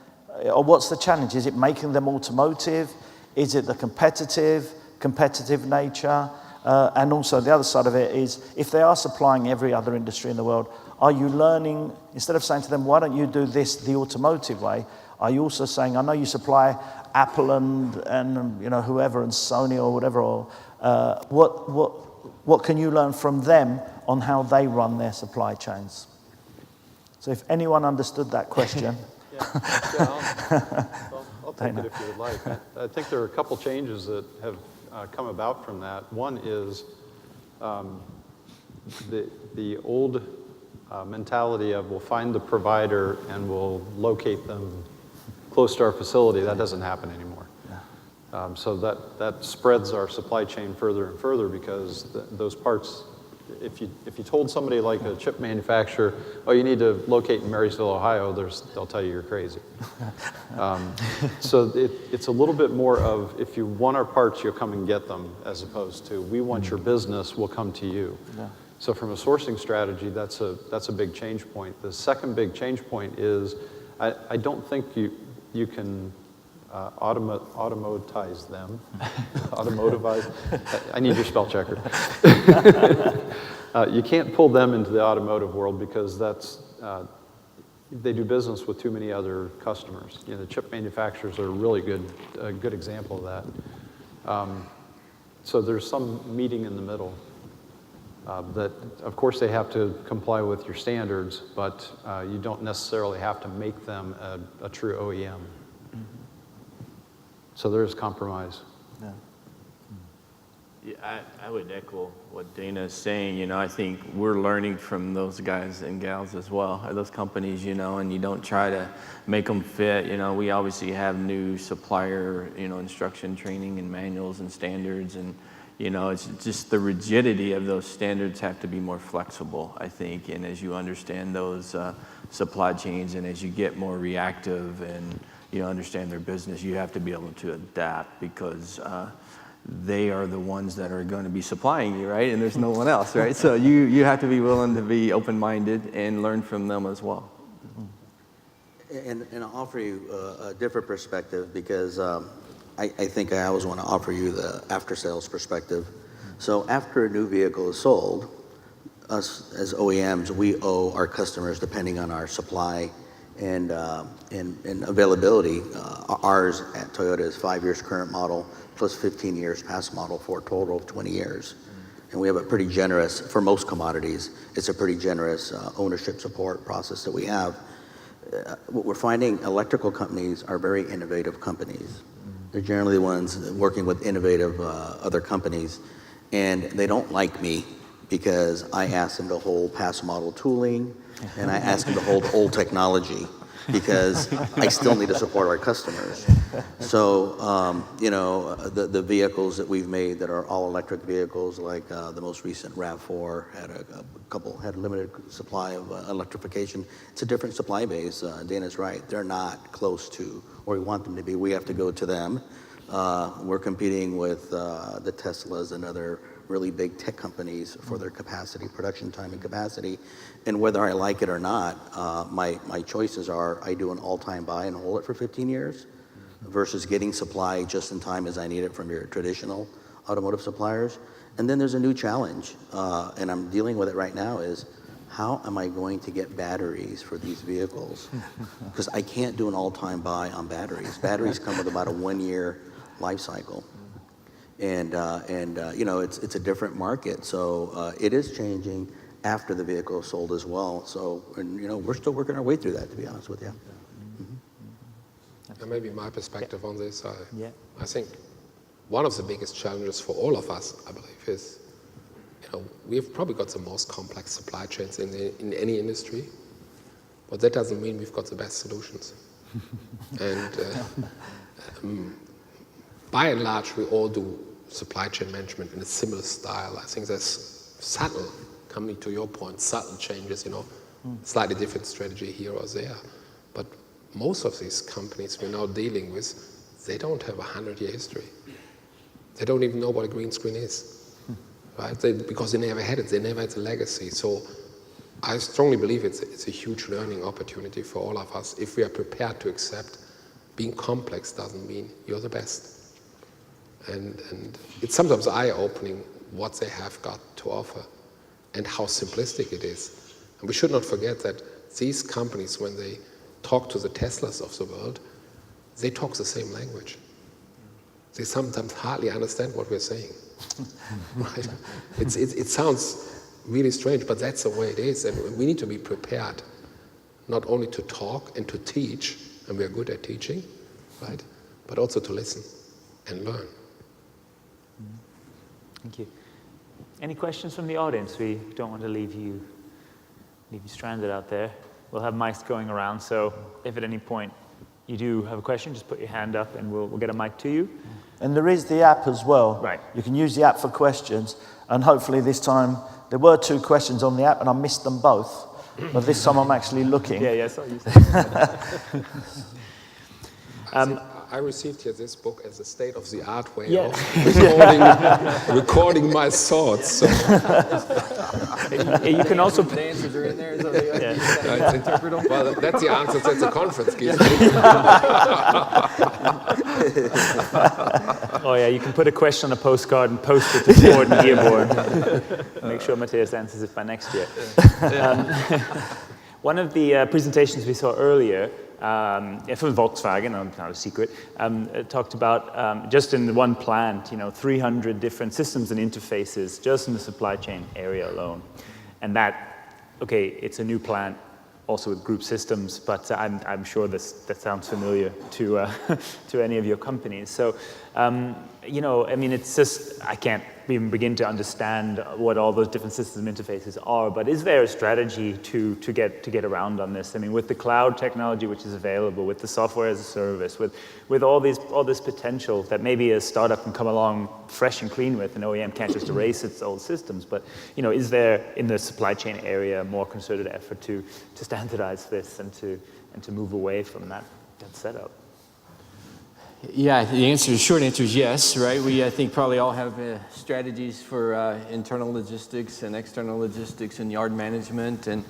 or what's the challenge? Is it making them automotive? Is it the competitive nature? And also the other side of it is, if they are supplying every other industry in the world, are you learning, instead of saying to them, why don't you do this the automotive way, are you also saying, I know you supply Apple and whoever and Sony or whatever, or what can you learn from them on how they run their supply chains? So if anyone understood that question. I'll take it if you would like. I think there are a couple changes that have come about from that. One is the old mentality of we'll find the provider and we'll locate them close to our facility. That doesn't happen anymore. So that spreads our supply chain further and further, because those parts, if you told somebody like a chip manufacturer, oh, you need to locate in Marysville, Ohio, they'll tell you you're crazy. So it's a little bit more of, if you want our parts, you'll come and get them, as opposed to, we want your business, we'll come to you. Yeah. So from a sourcing strategy, that's a big change point. The second big change point is, I don't think you can automotize them. Automotivize. I need your spell checker. You can't pull them into the automotive world, because they do business with too many other customers. The chip manufacturers are a really good example of that. So there's some meeting in the middle. That, of course, they have to comply with your standards, but you don't necessarily have to make them a true OEM. So there's compromise. Yeah, I would echo what Dana is saying. I think we're learning from those guys and gals as well, or those companies, and you don't try to make them fit. We obviously have new supplier, instruction training and manuals and standards, and it's just the rigidity of those standards have to be more flexible, I think. And as you understand those supply chains, and as you get more reactive and understand their business, you have to be able to adapt, because they are the ones that are going to be supplying you, right? And there's no one else, right? So you have to be willing to be open-minded and learn from them as well. And I'll offer you a different perspective, because I think I always want to offer you the after-sales perspective. So after a new vehicle is sold, us as OEMs, we owe our customers, depending on our supply and availability. Ours at Toyota is 5 years current model plus 15 years past model, for a total of 20 years. And we have a pretty generous, for most commodities, it's a pretty generous ownership support process that we have. What we're finding, electrical companies are very innovative companies. They're generally the ones working with innovative other companies, and they don't like me because I asked him to hold past model tooling, and I asked him to hold old technology, because I still need to support our customers. So, you know, the vehicles that we've made that are all electric vehicles, like the most recent RAV4 had a limited supply of electrification. It's a different supply base. Dana's right. They're not close to where we want them to be. We have to go to them. We're competing with the Teslas and other really big tech companies for their capacity, production time and capacity. And whether I like it or not, my choices are I do an all-time buy and hold it for 15 years versus getting supply just in time as I need it from your traditional automotive suppliers. And then there's a new challenge, and I'm dealing with it right now, is how am I going to get batteries for these vehicles? Because I can't do an all-time buy on batteries. Batteries come with about a 1-year life cycle. And you know, it's a different market. So it is changing after the vehicle is sold as well. So, and you know, we're still working our way through that, to be honest with you. And maybe my perspective on this, Yeah. I think one of the biggest challenges for all of us, I believe, is, you know, we've probably got the most complex supply chains in any industry, but that doesn't mean we've got the best solutions. And by and large, we all do supply chain management in a similar style. I think there's subtle, coming to your point, subtle changes, you know, slightly different strategy here or there. But most of these companies we're now dealing with, they don't have a 100-year history. They don't even know what a green screen is, right? Because they never had it, they never had the legacy. So I strongly believe it's a huge learning opportunity for all of us if we are prepared to accept being complex doesn't mean you're the best. And it's sometimes eye-opening what they have got to offer and how simplistic it is. And we should not forget that these companies, when they talk to the Teslas of the world, they talk the same language. They sometimes hardly understand what we're saying. Right? It sounds really strange, but that's the way it is. And we need to be prepared not only to talk and to teach, and we're good at teaching, right? But also to listen and learn. Thank you. Any questions from the audience? We don't want to leave you stranded out there. We'll have mics going around, so if at any point you do have a question, just put your hand up and we'll get a mic to you. And there is the app as well. Right. You can use the app for questions, and hopefully this time, there were 2 questions on the app and I missed them both, but this time I'm actually looking. Yeah, I saw you say I received here this book as a state-of-the-art way Yeah. of recording my thoughts. So. You can also The answers are in there. So they interpret them. Well, that's the answer that the conference gives me. Oh yeah, you can put a question on a postcard and post it to the board and Gearboard. Make sure Matthias answers it by next year. One of the presentations we saw earlier from Volkswagen, not a secret, talked about just in one plant, 300 different systems and interfaces just in the supply chain area alone. And that, okay, it's a new plant, also with group systems, but I'm sure that sounds familiar to any of your companies. So, I mean, it's just, I can't even begin to understand what all those different systems and interfaces are, but is there a strategy to get around on this? I mean, with the cloud technology which is available, with the software as a service, with all this potential that maybe a startup can come along fresh and clean with, an OEM can't just erase its old systems, but is there in the supply chain area a more concerted effort to standardize this and to move away from that setup? Yeah, the short answer is yes, right? We, I think, probably all have strategies for internal logistics and external logistics and yard management and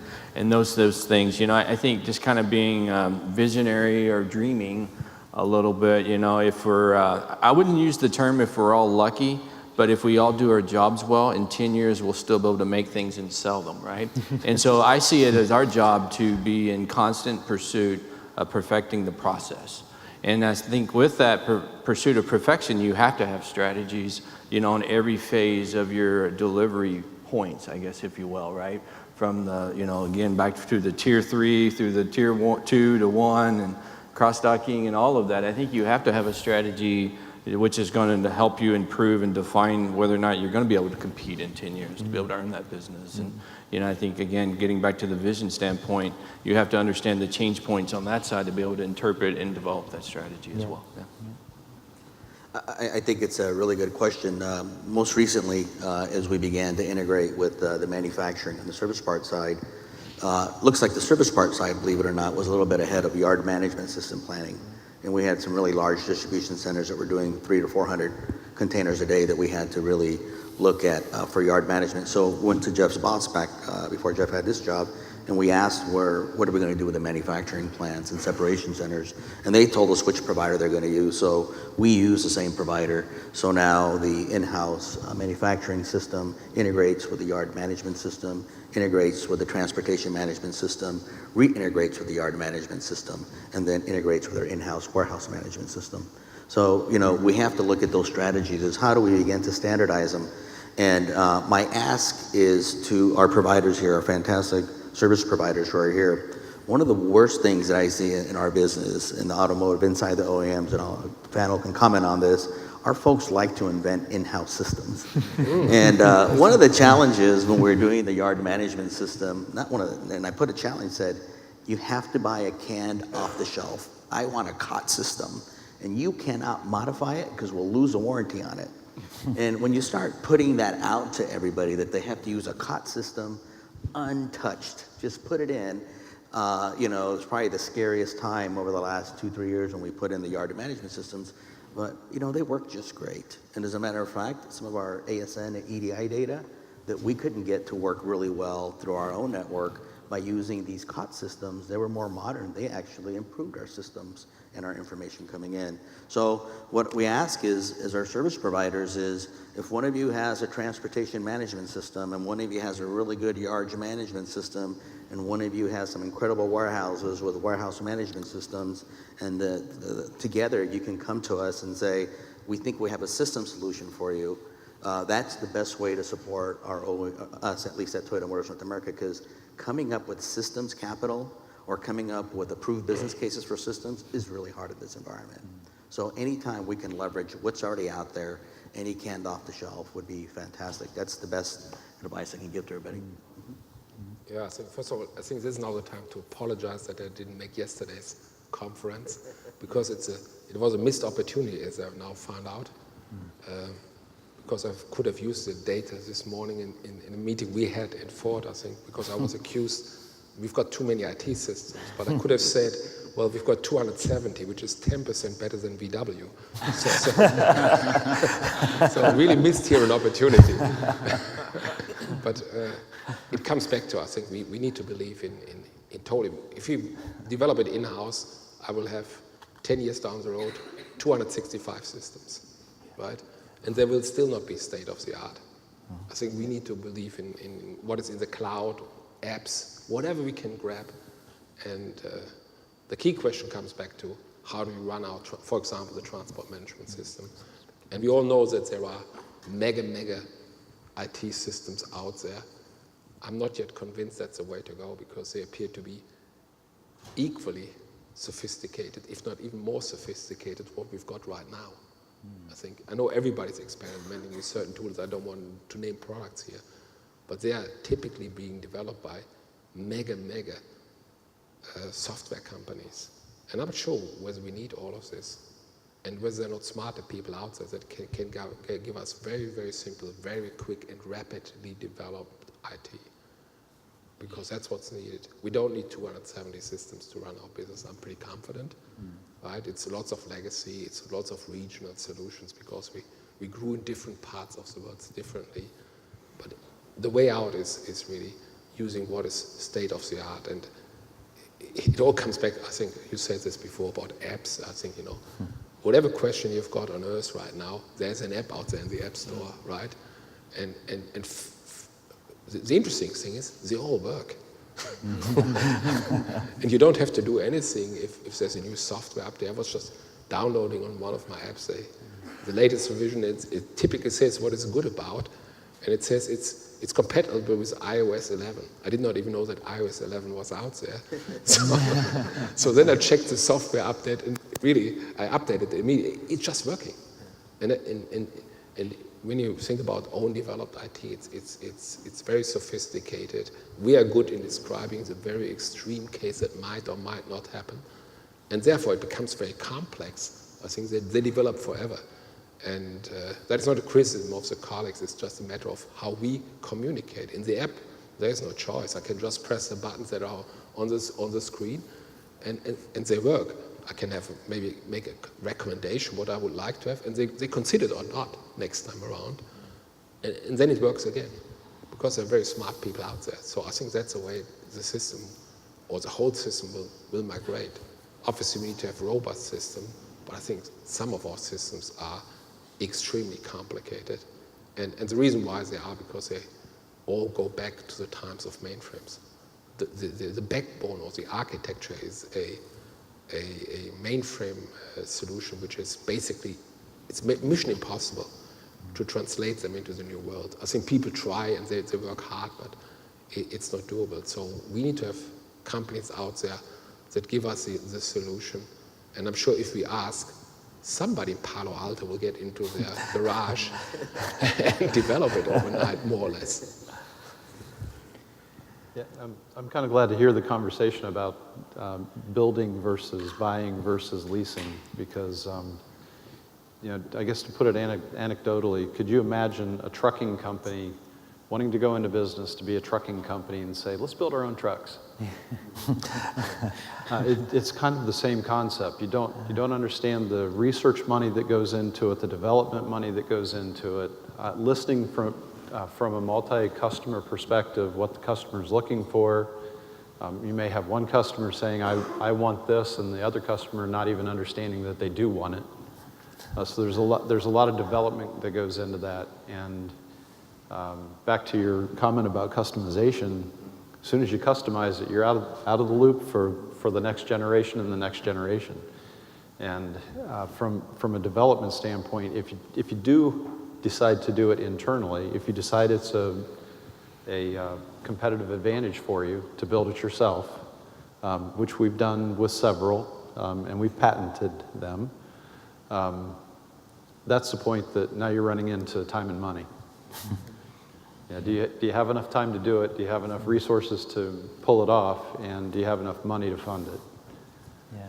those things. I think just kind of being visionary or dreaming a little bit, if we're, I wouldn't use the term if we're all lucky, but if we all do our jobs well, in 10 years, we'll still be able to make things and sell them, right? And so I see it as our job to be in constant pursuit of perfecting the process. And I think with that pursuit of perfection, you have to have strategies, on every phase of your delivery points, I guess, if you will, right? From the, again, back to the tier 3, through the tier 2 to 1, and cross-docking and all of that. I think you have to have a strategy which is going to help you improve and define whether or not you're going to be able to compete in 10 years to be able to earn that business. And I think, again, getting back to the vision standpoint, you have to understand the change points on that side to be able to interpret and develop that strategy as well. I think it's a really good question. Most recently, as we began to integrate with the manufacturing and the service part side, looks like the service part side, believe it or not, was a little bit ahead of yard management system planning. And we had some really large distribution centers that were doing 300 to 400 containers a day that we had to really look at for yard management. So went to Jeff's boss back before Jeff had this job, and we asked what are we going to do with the manufacturing plants and separation centers, and they told us which provider they're going to use. So we use the same provider. So now the in-house manufacturing system integrates with the yard management system, integrates with the transportation management system, reintegrates with the yard management system, and then integrates with our in-house warehouse management system. So, we have to look at those strategies as how do we begin to standardize them. And my ask is to our providers here, our fantastic service providers who are here. One of the worst things that I see in our business, in the automotive, inside the OEMs, and the panel can comment on this, our folks like to invent in-house systems. And one of the challenges when we're doing the yard management system, and I put a challenge, said, you have to buy a canned off-the-shelf. I want a COT system, and you cannot modify it because we'll lose a warranty on it. And when you start putting that out to everybody that they have to use a COT system untouched, just put it in, it's probably the scariest time over the last 2-3 years when we put in the yard management systems. But, they work just great. And as a matter of fact, some of our ASN and EDI data that we couldn't get to work really well through our own network by using these COT systems, they were more modern. They actually improved our systems and our information coming in. So what we ask is, as our service providers, is if one of you has a transportation management system and one of you has a really good yard management system and one of you has some incredible warehouses with warehouse management systems, and together you can come to us and say, we think we have a system solution for you. That's the best way to support us, at least at Toyota Motors North America, because coming up with systems capital or coming up with approved business cases for systems is really hard in this environment. So anytime we can leverage what's already out there, any canned off the shelf would be fantastic. That's the best advice I can give to everybody. Yeah, so first of all, I think this is now the time to apologize that I didn't make yesterday's conference, because it was a missed opportunity, as I've now found out. Because I could have used the data this morning in a meeting we had in Ford, I think, because I was accused we've got too many IT systems, but I could have said, well, we've got 270, which is 10% better than VW. So I really missed here an opportunity. But it comes back to, I think, we need to believe in totally. If we develop it in-house, I will have 10 years down the road, 265 systems, right? And they will still not be state of the art. I think we need to believe in what is in the cloud, apps, whatever we can grab. And the key question comes back to how do we run our, for example, the transport management system. And we all know that there are mega IT systems out there. I'm not yet convinced that's the way to go, because they appear to be equally sophisticated, if not even more sophisticated, what we've got right now. I know everybody's experimenting with certain tools. I don't want to name products here, but they are typically being developed by mega software companies. And I'm not sure whether we need all of this, and whether there are not smarter people out there that can give us very simple, very quick and rapidly developed IT. Because that's what's needed. We don't need 270 systems to run our business, I'm pretty confident. Right? It's lots of legacy, it's lots of regional solutions, because we grew in different parts of the world differently. But the way out is really using what is state of the art. And it all comes back, I think you said this before about apps. I think, whatever question you've got on earth right now, there's an app out there in the App Store, right? And the interesting thing is they all work. And you don't have to do anything if there's a new software up there. I was just downloading on one of my apps the latest revision. It typically says what it's good about, and it says it's compatible with iOS 11. I did not even know that iOS 11 was out there. So then I checked the software update, and really I updated it immediately. It's just working. And when you think about own developed IT, it's very sophisticated. We are good in describing the very extreme case that might or might not happen. And therefore, it becomes very complex. I think they develop forever. And that is not a criticism of the colleagues, it's just a matter of how we communicate. In the app, there is no choice. I can just press the buttons that are on the screen, and they work. I can maybe make a recommendation what I would like to have, and they consider it or not next time around. And then it works again, because there are very smart people out there. So I think that's the way the system, or the whole system, will migrate. Obviously, we need to have a robust system, but I think some of our systems are extremely complicated. And the reason why they are, because they all go back to the times of mainframes. The backbone of the architecture is a mainframe solution, which is basically, it's mission impossible to translate them into the new world. I think people try and they work hard, but it's not doable. So we need to have companies out there that give us the solution. And I'm sure if we ask, somebody in Palo Alto will get into their garage and develop it overnight, more or less. Yeah, I'm kind of glad to hear the conversation about building versus buying versus leasing, because I guess to put it anecdotally, could you imagine a trucking company wanting to go into business to be a trucking company and say, let's build our own trucks? It's kind of the same concept. You don't understand the research money that goes into it, the development money that goes into it. Listening from a multi-customer perspective, what the customer is looking for. You may have one customer saying, I want this, and the other customer not even understanding that they do want it. So there's a lot of development that goes into that. And back to your comment about customization, as soon as you customize it, you're out of the loop for the next generation and the next generation. And from a development standpoint, if you do decide to do it internally, if you decide it's a competitive advantage for you to build it yourself, which we've done with several, and we've patented them, that's the point that now you're running into time and money. Yeah, do you have enough time to do it? Do you have enough resources to pull it off? And do you have enough money to fund it? Yeah.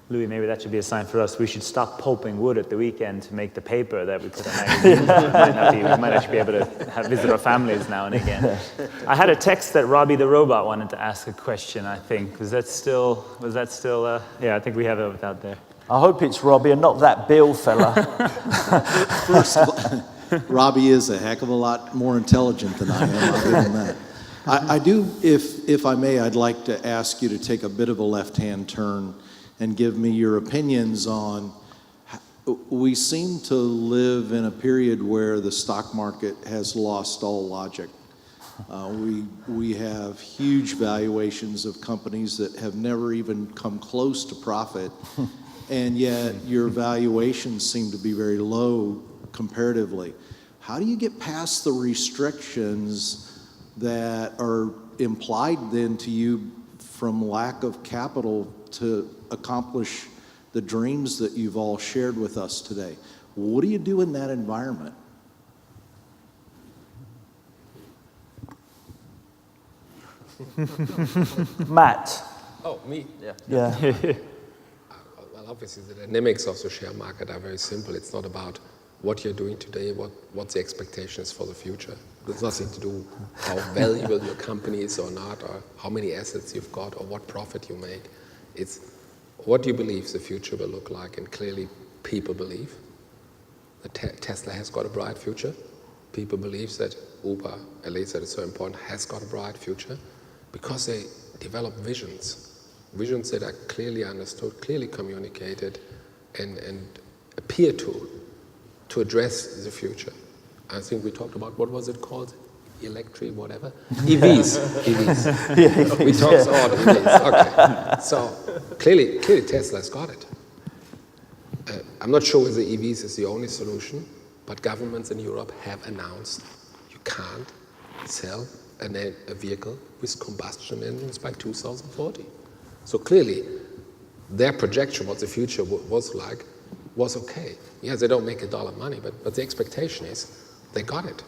Louis, maybe that should be a sign for us. We should stop pulping wood at the weekend to make the paper that we put on magazines. We might actually be able to visit our families now and again. I had a text that Robbie the robot wanted to ask a question, I think. Was that still, yeah, I think we have it out there. I hope it's Robbie and not that Bill fella. First of all, Robbie is a heck of a lot more intelligent than I am, I'll give him that. I do, if I may, I'd like to ask you to take a bit of a left-hand turn and give me your opinions on, we seem to live in a period where the stock market has lost all logic. We have huge valuations of companies that have never even come close to profit, and yet your valuations seem to be very low comparatively. How do you get past the restrictions that are implied then to you from lack of capital to accomplish the dreams that you've all shared with us today? What do you do in that environment? Matt. Oh, me? Yeah. Well, obviously, the dynamics of the share market are very simple. It's not about what you're doing today, what the expectations for the future. There's nothing to do how valuable your company is or not, or how many assets you've got, or what profit you make. It's what do you believe the future will look like, and clearly people believe that Tesla has got a bright future. People believe that Uber, at least at a certain point, has got a bright future because they develop visions that are clearly understood, clearly communicated, and appear to address the future. I think we talked about, what was it called? Electric, whatever? EVs. EVs. We talked about EVs. Okay. So clearly Tesla's got it. I'm not sure whether EVs is the only solution, but governments in Europe have announced you can't sell a vehicle with combustion engines by 2040. So clearly, their projection what the future was like was okay. Yeah, they don't make $1 money, but the expectation is they got it.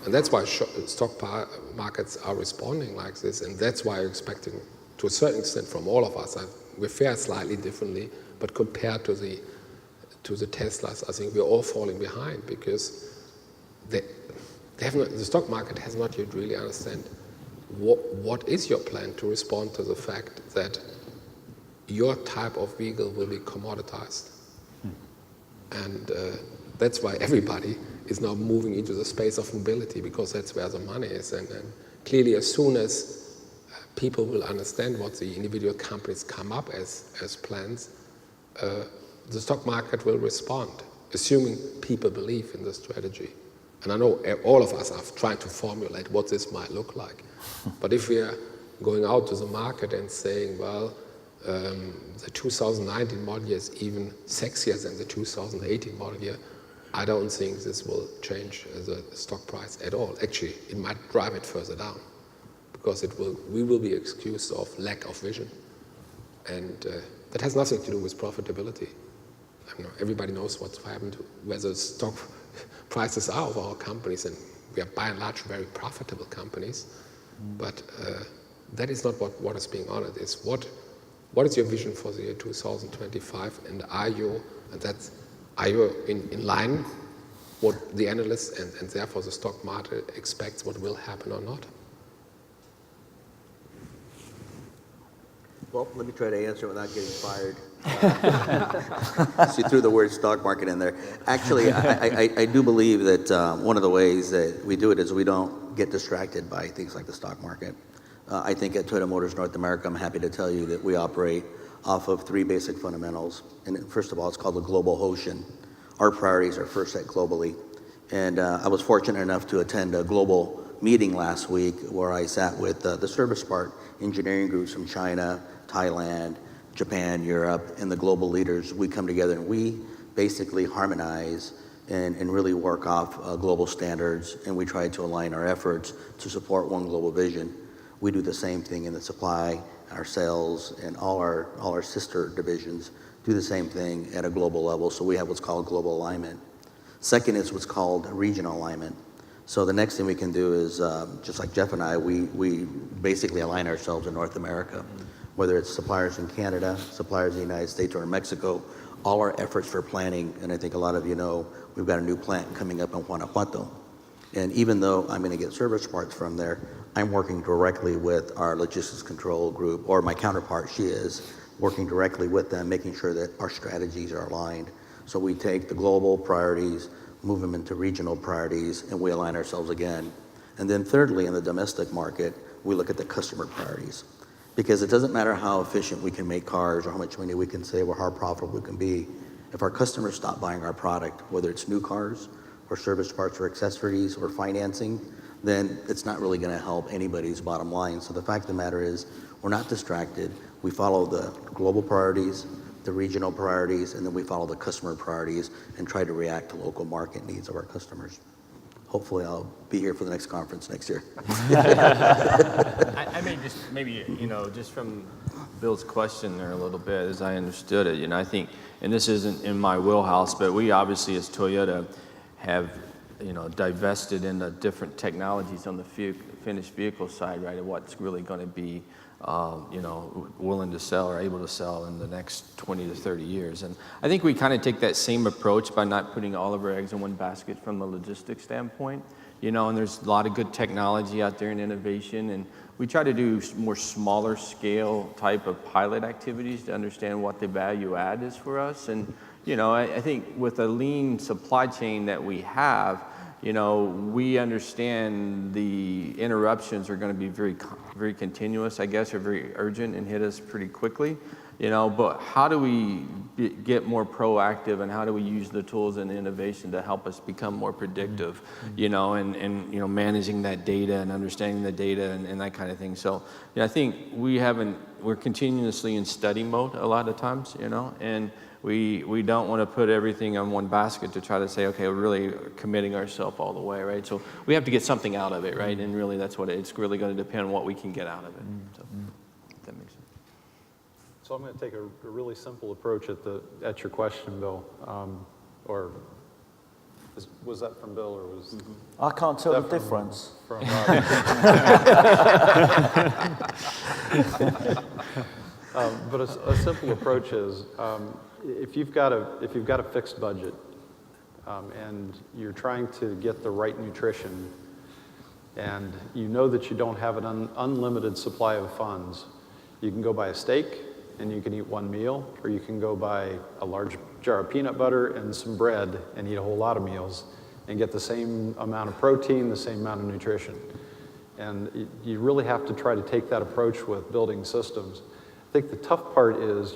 And that's why stock markets are responding like this, and that's why I'm expecting, to a certain extent from all of us, we fare slightly differently, but compared to the Teslas, I think we're all falling behind because the stock market has not yet really understand what is your plan to respond to the fact that your type of vehicle will be commoditized. And that's why everybody is now moving into the space of mobility, because that's where the money is. And clearly, as soon as people will understand what the individual companies come up as plans, the stock market will respond, assuming people believe in the strategy. And I know all of us are trying to formulate what this might look like. But if we are going out to the market and saying, well, the 2019 model year is even sexier than the 2018 model year, I don't think this will change the stock price at all. Actually, it might drive it further down, because we will be accused of lack of vision. And that has nothing to do with profitability. I mean, everybody knows what's happened, where the stock prices are of our companies, and we are by and large very profitable companies. But that is not what is being honored. It's what is your vision for the year 2025, and are you in line what the analysts and therefore the stock market expects what will happen or not? Well, let me try to answer without getting fired. So you threw the word stock market in there. Actually, I do believe that one of the ways that we do it is we don't get distracted by things like the stock market. I think at Toyota Motors North America, I'm happy to tell you that we operate off of 3 basic fundamentals. And first of all, it's called the global ocean. Our priorities are first set globally. And I was fortunate enough to attend a global meeting last week where I sat with the service part engineering groups from China, Thailand, Japan, Europe, and the global leaders. We come together and we basically harmonize and really work off global standards, and we try to align our efforts to support one global vision. We do the same thing in the supply, our sales, and all our sister divisions do the same thing at a global level. So we have what's called global alignment. Second is what's called regional alignment. So the next thing we can do is, just like Jeff and I, we basically align ourselves in North America, whether it's suppliers in Canada, suppliers in the United States, or in Mexico. All our efforts for planning, and I think a lot of you know, we've got a new plant coming up in Huante. And even though I'm going to get service parts from there, I'm working directly with our logistics control group, or my counterpart, she is, working directly with them, making sure that our strategies are aligned. So we take the global priorities, move them into regional priorities, and we align ourselves again. And then thirdly, in the domestic market, we look at the customer priorities. Because it doesn't matter how efficient we can make cars or how much money we can save or how profitable we can be. If our customers stop buying our product, whether it's new cars or service parts or accessories or financing, then it's not really going to help anybody's bottom line. So the fact of the matter is, we're not distracted. We follow the global priorities, the regional priorities, and then we follow the customer priorities and try to react to local market needs of our customers. Hopefully I'll be here for the next conference next year. I may just, maybe, just from Bill's question there a little bit, as I understood it, I think, and this isn't in my wheelhouse, but we obviously as Toyota have, divested into different technologies on the finished vehicle side, right, of what's really going to be, willing to sell or able to sell in the next 20 to 30 years. And I think we kind of take that same approach by not putting all of our eggs in one basket from a logistics standpoint, and there's a lot of good technology out there and innovation, and we try to do more smaller scale type of pilot activities to understand what the value add is for us. And, I think with a lean supply chain that we have, we understand the interruptions are going to be very, very continuous, I guess, or very urgent and hit us pretty quickly, but how do we get more proactive, and how do we use the tools and innovation to help us become more predictive, and managing that data and understanding the data and that kind of thing. So, I think we're continuously in study mode a lot of times, and we don't want to put everything on one basket to try to say, okay, we're really committing ourselves all the way, right? So we have to get something out of it, right? And really that's what it's really going to depend on what we can get out of it. So, if that makes sense. So I'm going to take a really simple approach at your question, Bill. Was that from Bill or was? I can't tell the difference. From but a simple approach is if you've got a fixed budget and you're trying to get the right nutrition, and you know that you don't have an unlimited supply of funds, you can go buy a steak and you can eat one meal, or you can go buy a large jar of peanut butter and some bread and eat a whole lot of meals and get the same amount of protein, the same amount of nutrition. And you really have to try to take that approach with building systems. I think the tough part is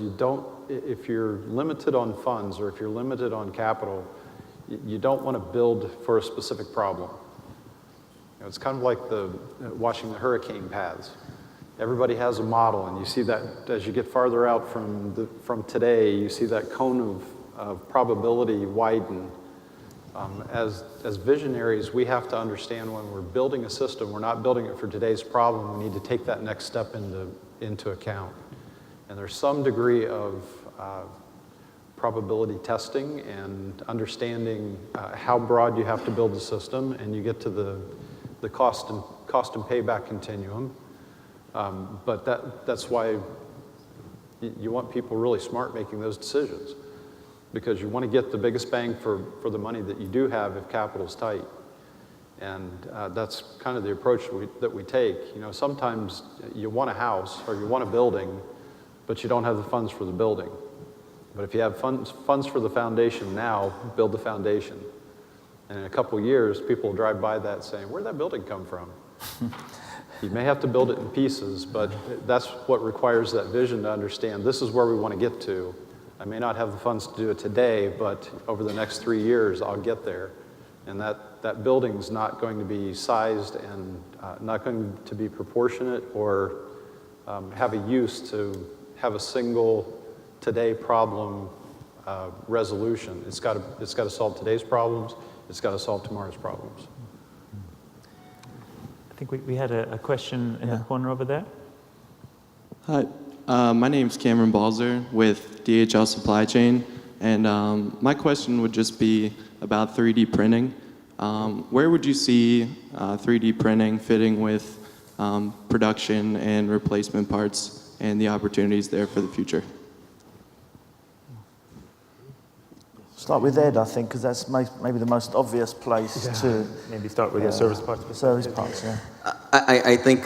if you're limited on funds or if you're limited on capital, you don't want to build for a specific problem. You know, it's kind of like watching the hurricane paths. Everybody has a model, and you see that as you get farther out from today, you see that cone of probability widen. As visionaries, we have to understand when we're building a system, we're not building it for today's problem. We need to take that next step into account. And there's some degree of probability testing and understanding how broad you have to build the system, and you get to the cost and payback continuum. But that's why you want people really smart making those decisions, because you want to get the biggest bang for the money that you do have if capital's tight. And that's kind of the approach that we take. You know, sometimes you want a house or you want a building, but you don't have the funds for the building. But if you have funds for the foundation now, build the foundation. And in a couple of years, people will drive by that saying, where'd that building come from? You may have to build it in pieces, but that's what requires that vision to understand this is where we want to get to. I may not have the funds to do it today, but over the next 3 years, I'll get there. And that building's not going to be sized and not going to be proportionate or have a use to have a single today problem resolution. It's got to solve today's problems. It's got to solve tomorrow's problems. I think we had a question in the corner over there. Hi, my name's Cameron Balzer with DHL Supply Chain, and my question would just be about 3D printing. Where would you see 3D printing fitting with production and replacement parts and the opportunities there for the future? Start with Ed, I think, because that's maybe the most obvious place to... Maybe start with your service parts. Service parts, yeah. I think,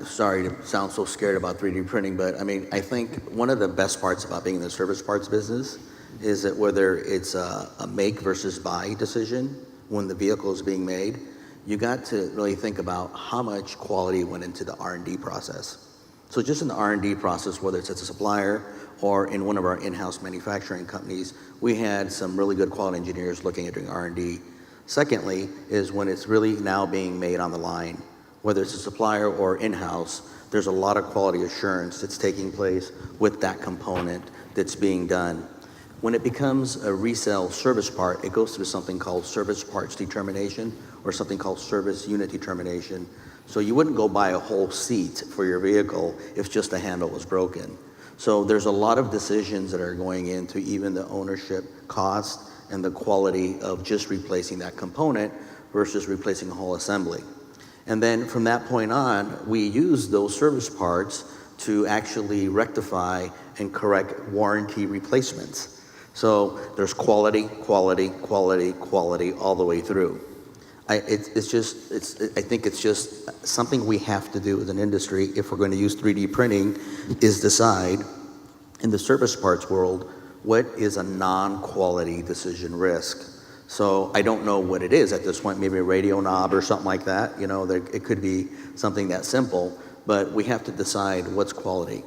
sorry to sound so scared about 3D printing, but I mean, I think one of the best parts about being in the service parts business is that whether it's a make versus buy decision when the vehicle is being made, you got to really think about how much quality went into the R&D process. So just in the R&D process, whether it's at a supplier or in one of our in-house manufacturing companies, we had some really good quality engineers looking at doing R&D. Secondly, is when it's really now being made on the line, whether it's a supplier or in-house, there's a lot of quality assurance that's taking place with that component that's being done. When it becomes a resale service part, it goes through something called service parts determination or something called service unit determination. So you wouldn't go buy a whole seat for your vehicle if just a handle was broken. So there's a lot of decisions that are going into even the ownership cost and the quality of just replacing that component versus replacing a whole assembly. And then from that point on, we use those service parts to actually rectify and correct warranty replacements. So there's quality, quality, quality, quality all the way through. I think it's just something we have to do as an industry if we're going to use 3D printing is decide in the service parts world what is a non-quality decision risk. So I don't know what it is at this point, maybe a radio knob or something like that. You know, it could be something that simple, but we have to decide what's quality.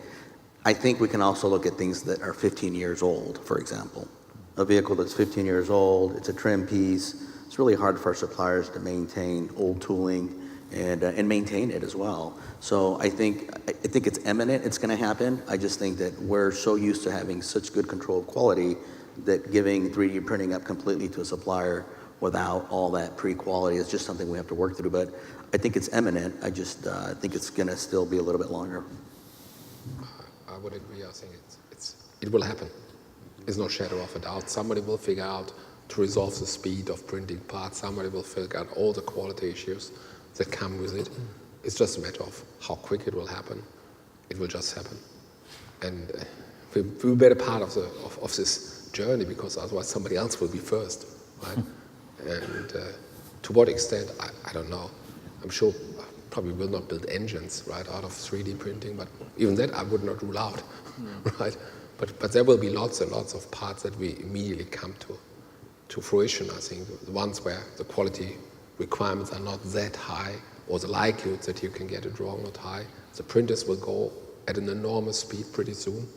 I think we can also look at things that are 15 years old, for example. A vehicle that's 15 years old, it's a trim piece. It's really hard for our suppliers to maintain old tooling and maintain it as well. So I think it's imminent, it's gonna happen. I just think that we're so used to having such good control of quality that giving 3D printing up completely to a supplier without all that pre-quality is just something we have to work through. But I think it's imminent. I just think it's gonna still be a little bit longer. I would agree. I think it will happen. There's no shadow of a doubt. Somebody will figure out to resolve the speed of printing parts. Somebody will figure out all the quality issues that come with it. It's just a matter of how quick it will happen. It will just happen. And we're better part of this journey, because otherwise somebody else will be first, right? And to what extent, I don't know. I'm sure probably will not build engines, right, out of 3D printing, but even that I would not rule out, right? But there will be lots and lots of parts that we immediately come to fruition, I think. The ones where the quality requirements are not that high, or the likelihood that you can get it wrong not high. The printers will go at an enormous speed pretty soon,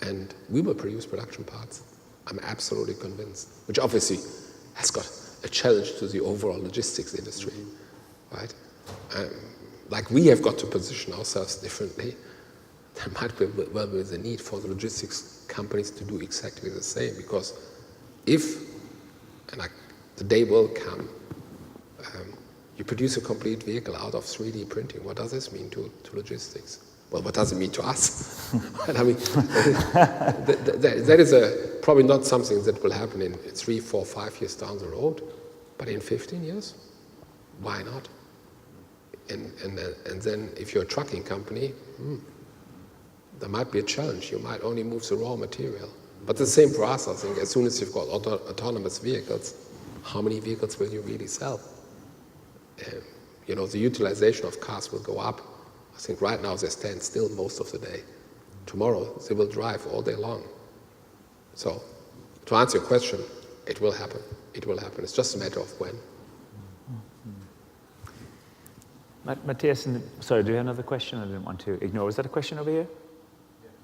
and we will produce production parts. I'm absolutely convinced, which obviously has got a challenge to the overall logistics industry, right? Like we have got to position ourselves differently. There might be well be the need for the logistics companies to do exactly the same, because if, and the day will come, you produce a complete vehicle out of 3D printing, what does this mean to logistics? Well, what does it mean to us? I mean, that is probably not something that will happen in 3, 4, 5 years down the road, but in 15 years, why not? And then if you're a trucking company, there might be a challenge. You might only move the raw material. But the same for us, I think. As soon as you've got autonomous vehicles, how many vehicles will you really sell? The utilization of cars will go up. I think right now they stand still most of the day. Tomorrow they will drive all day long. So to answer your question, it will happen. It will happen. It's just a matter of when. Matthias, sorry, do you have another question? I didn't want to ignore. Was that a question over here?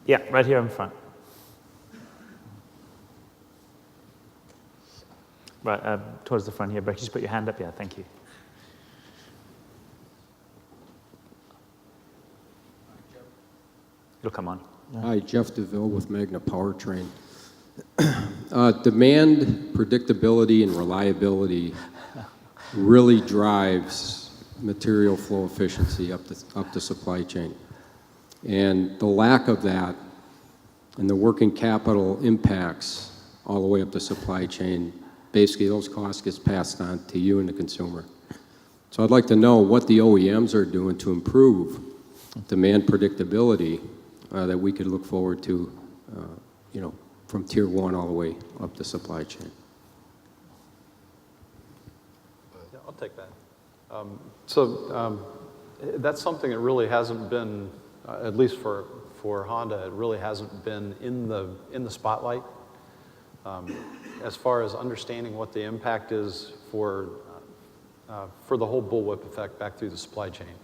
Yeah, right here in front. Right, towards the front here. Becky, just put your hand up. Yeah, thank you. It'll come on. Hi, Jeff DeVille with Magna Powertrain. Demand, predictability, and reliability really drives material flow efficiency up the supply chain. And the lack of that and the working capital impacts all the way up the supply chain, basically those costs get passed on to you and the consumer. So I'd like to know what the OEMs are doing to improve demand predictability that we could look forward to, from tier 1 all the way up the supply chain. Yeah, I'll take that. That's something that really hasn't been, at least for Honda, it really hasn't been in the spotlight. As far as understanding what the impact is for the whole bullwhip effect back through the supply chain.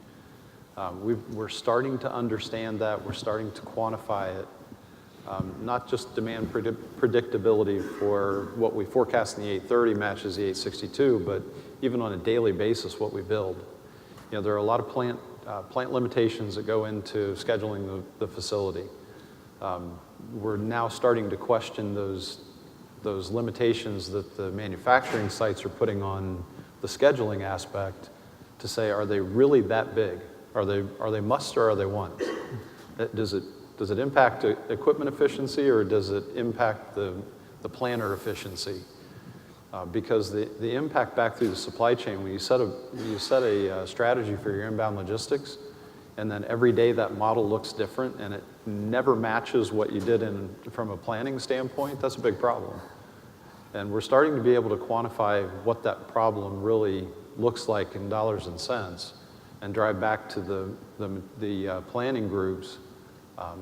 We're starting to understand that. We're starting to quantify it. Not just demand predictability for what we forecast in the 830 matches the 862, but even on a daily basis what we build. There are a lot of plant limitations that go into scheduling the facility. We're now starting to question those limitations that the manufacturing sites are putting on the scheduling aspect to say, are they really that big? Are they must or are they want? Does it impact equipment efficiency, or does it impact the planner efficiency? Because the impact back through the supply chain, when you set a strategy for your inbound logistics, and then every day that model looks different and it never matches what you did from a planning standpoint, that's a big problem. And we're starting to be able to quantify what that problem really looks like in dollars and cents, and drive back to the planning groups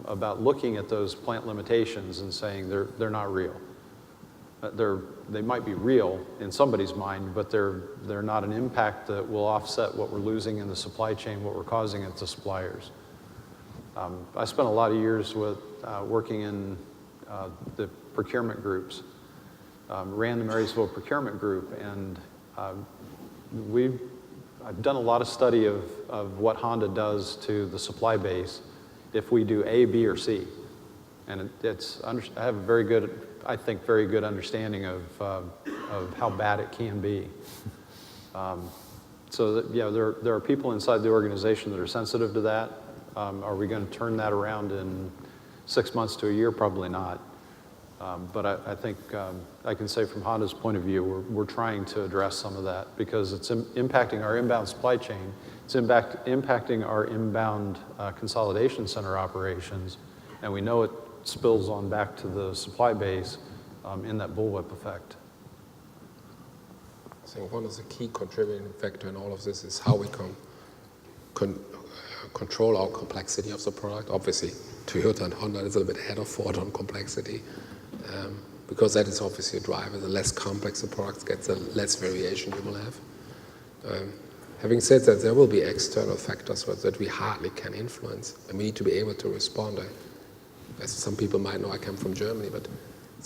about looking at those plant limitations and saying they're not real. They might be real in somebody's mind, but they're not an impact that will offset what we're losing in the supply chain, what we're causing at the suppliers. I spent a lot of years working in the procurement groups, ran the Marysville procurement group, and I've done a lot of study of what Honda does to the supply base if we do A, B, or C. And I have a very good understanding of how bad it can be. There are people inside the organization that are sensitive to that. Are we going to turn that around 6 months to a year, probably not. But I think I can say from Honda's point of view, we're trying to address some of that because it's impacting our inbound supply chain. It's impacting our inbound consolidation center operations, and we know it spills on back to the supply base in that bullwhip effect. I think one of the key contributing factor in all of this is how we control our complexity of the product. Obviously, Toyota and Honda is a little bit ahead of Ford on complexity, because that is obviously a driver. The less complex the product gets, the less variation you will have. Having said that, there will be external factors that we hardly can influence, and we need to be able to respond. As some people might know, I come from Germany, but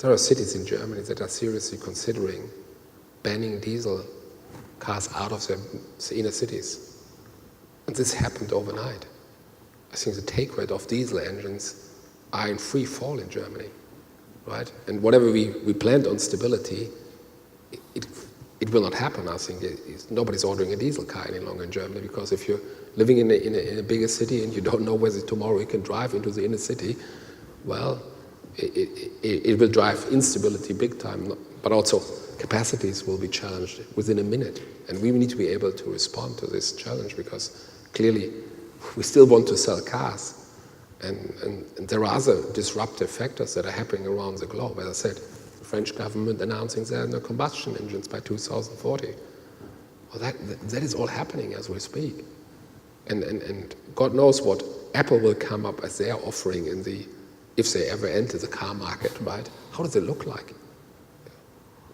there are cities in Germany that are seriously considering banning diesel cars out of the inner cities. And this happened overnight. I think the take rate of diesel engines are in free fall in Germany, right? And whatever we planned on stability, it will not happen. I think nobody's ordering a diesel car any longer in Germany, because if you're living in a bigger city and you don't know whether tomorrow you can drive into the inner city, well, it will drive instability big time, but also capacities will be challenged within a minute. And we need to be able to respond to this challenge, because clearly we still want to sell cars. And there are other disruptive factors that are happening around the globe. As I said, the French government announcing there are no combustion engines by 2040. Well, that is all happening as we speak. And God knows what Apple will come up as their offering if they ever enter the car market, right? How does it look like?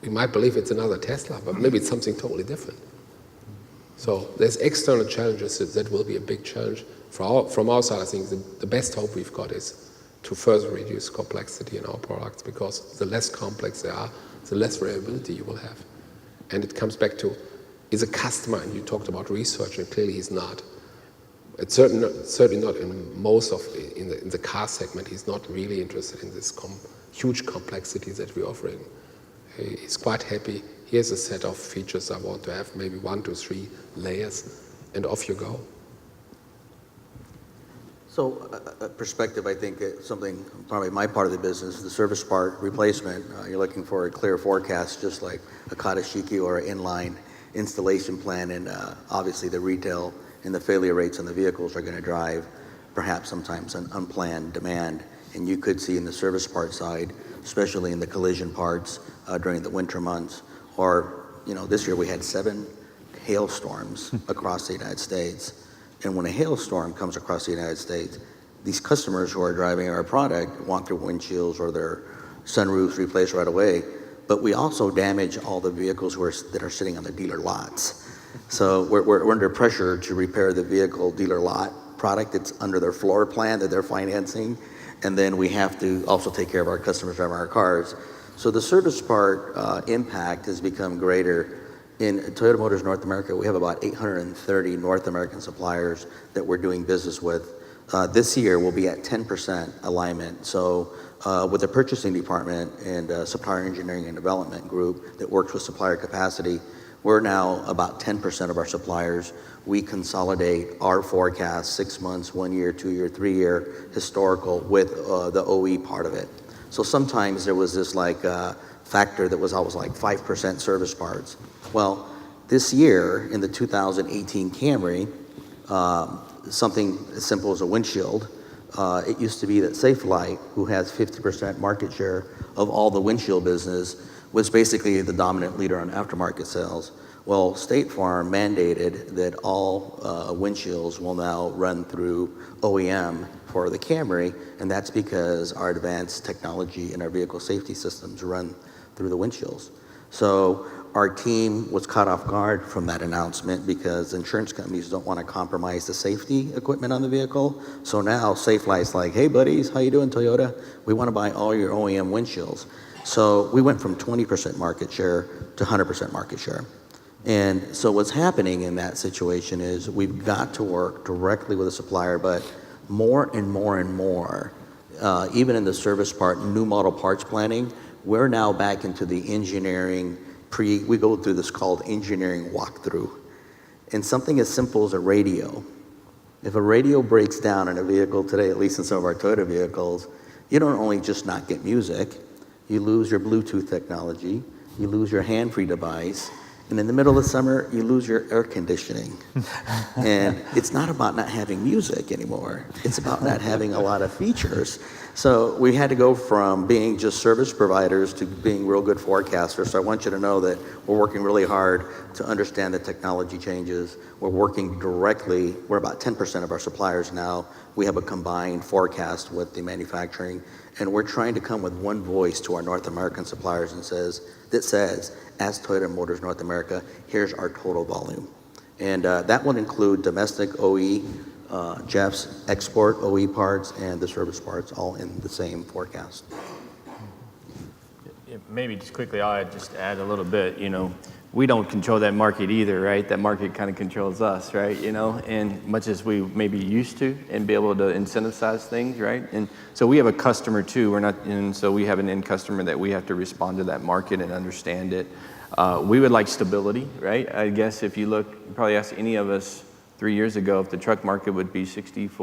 We might believe it's another Tesla, but maybe it's something totally different. So there's external challenges that will be a big challenge. From our side, I think the best hope we've got is to further reduce complexity in our products, because the less complex they are, the less variability you will have. And it comes back to, is a customer, and you talked about research, and clearly he's not. It's certainly not in the car segment. He's not really interested in this huge complexity that we're offering. He's quite happy. Here's a set of features I want to have, maybe 1 to 3 layers, and off you go. So, perspective, I think something, probably my part of the business, the service part replacement, you're looking for a clear forecast, just like a Katashiki or an inline installation plan, and obviously the retail and the failure rates on the vehicles are going to drive perhaps sometimes an unplanned demand. And you could see in the service part side, especially in the collision parts during the winter months, or, this year we had 7 hailstorms across the United States. And when a hailstorm comes across the United States, these customers who are driving our product want their windshields or their sunroofs replaced right away. But we also damage all the vehicles that are sitting on the dealer lots. So we're under pressure to repair the vehicle dealer lot product that's under their floor plan that they're financing. And then we have to also take care of our customers driving our cars. So the service part impact has become greater. In Toyota Motors North America, we have about 830 North American suppliers that we're doing business with. This year, we'll be at 10% alignment. So with the purchasing department and supplier engineering and development group that works with supplier capacity, we're now about 10% of our suppliers. We consolidate our forecast 6 months, 1 year, 2 year, 3 year historical with the OE part of it. So sometimes there was this factor that was always like 5% service parts. Well, this year in the 2018 Camry, something as simple as a windshield, it used to be that Safelite, who has 50% market share of all the windshield business, was basically the dominant leader on aftermarket sales. Well, State Farm mandated that all windshields will now run through OEM for the Camry, and that's because our advanced technology and our vehicle safety systems run through the windshields. So our team was caught off guard from that announcement because insurance companies don't want to compromise the safety equipment on the vehicle. So now Safelite's like, hey buddies, how you doing, Toyota? We want to buy all your OEM windshields. So we went from 20% market share to 100% market share. And so what's happening in that situation is we've got to work directly with a supplier, but more and more and more, even in the service part, new model parts planning, we're now back into the engineering we go through this called engineering walkthrough. And something as simple as a radio. If a radio breaks down in a vehicle today, at least in some of our Toyota vehicles, you don't only just not get music, you lose your Bluetooth technology, you lose your hand-free device, and in the middle of summer, you lose your air conditioning. And it's not about not having music anymore. It's about not having a lot of features. So we had to go from being just service providers to being real good forecasters. So I want you to know that we're working really hard to understand the technology changes. We're working directly. We're about 10% of our suppliers now. We have a combined forecast with the manufacturing, and we're trying to come with one voice to our North American suppliers that says, as Toyota Motors North America, here's our total volume. And that will include domestic OE, Jeff's export OE parts, and the service parts all in the same forecast. Yeah, maybe just quickly, I'll just add a little bit, we don't control that market either, right? That market kind of controls us, right? And much as we may be used to and be able to incentivize things, right? And so we have a customer too. And so we have an end customer that we have to respond to that market and understand it. We would like stability, right? I guess if you look, probably ask any of us 3 years ago if the truck market would be 64%,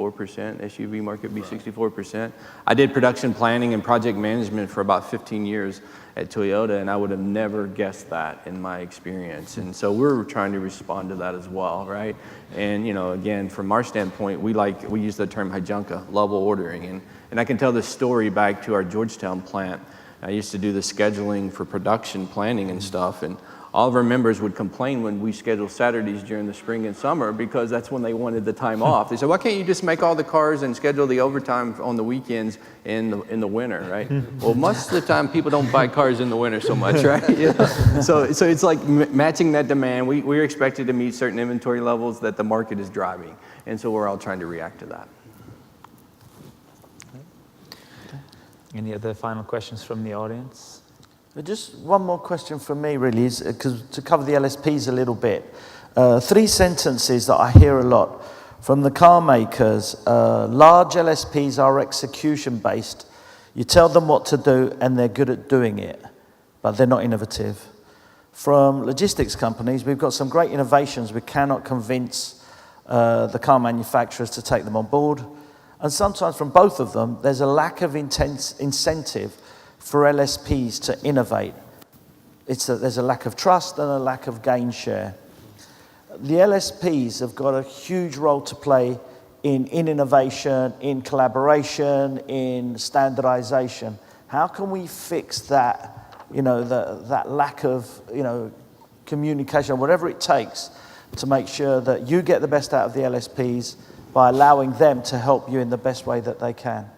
SUV market would be 64%. I did production planning and project management for about 15 years at Toyota, and I would have never guessed that in my experience. And so we're trying to respond to that as well, right? And again, from our standpoint, we use the term hijunka, level ordering, and I can tell this story back to our Georgetown plant. I used to do the scheduling for production planning and stuff, and all of our members would complain when we scheduled Saturdays during the spring and summer because that's when they wanted the time off. They said, why can't you just make all the cars and schedule the overtime on the weekends in the winter, right? Well, most of the time people don't buy cars in the winter so much, right? So it's like matching that demand. We're expected to meet certain inventory levels that the market is driving, and so we're all trying to react to that. Any other final questions from the audience? Just one more question from me, really, is to cover the LSPs a little bit. 3 sentences that I hear a lot from the car makers. Large LSPs are execution-based. You tell them what to do, and they're good at doing it, but they're not innovative. From logistics companies, we've got some great innovations. We cannot convince the car manufacturers to take them on board. And sometimes from both of them, there's a lack of incentive for LSPs to innovate. There's a lack of trust and a lack of gain share. The LSPs have got a huge role to play in innovation, in collaboration, in standardization. How can we fix that, that lack of, communication, whatever it takes to make sure that you get the best out of the LSPs by allowing them to help you in the best way that they can?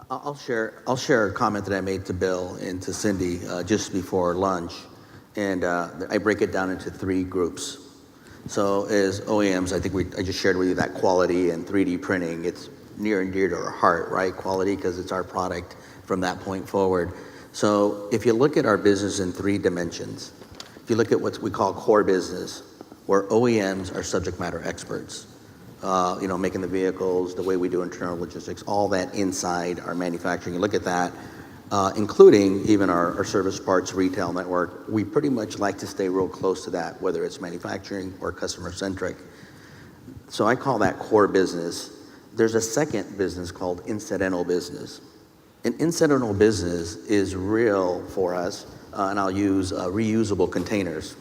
I'll share a comment that I made to Bill and to Cindy just before lunch, and I break it down into 3 groups. So as OEMs, I think I just shared with you that quality and 3D printing. It's near and dear to our heart, right? Quality, because it's our product from that point forward. So if you look at our business in 3 dimensions, if you look at what we call core business, where OEMs are subject matter experts, making the vehicles, the way we do internal logistics, all that inside our manufacturing. You look at that, including even our service parts retail network. We pretty much like to stay real close to that, whether it's manufacturing or customer-centric. So I call that core business. There's a second business called incidental business. And incidental business is real for us, and I'll use reusable containers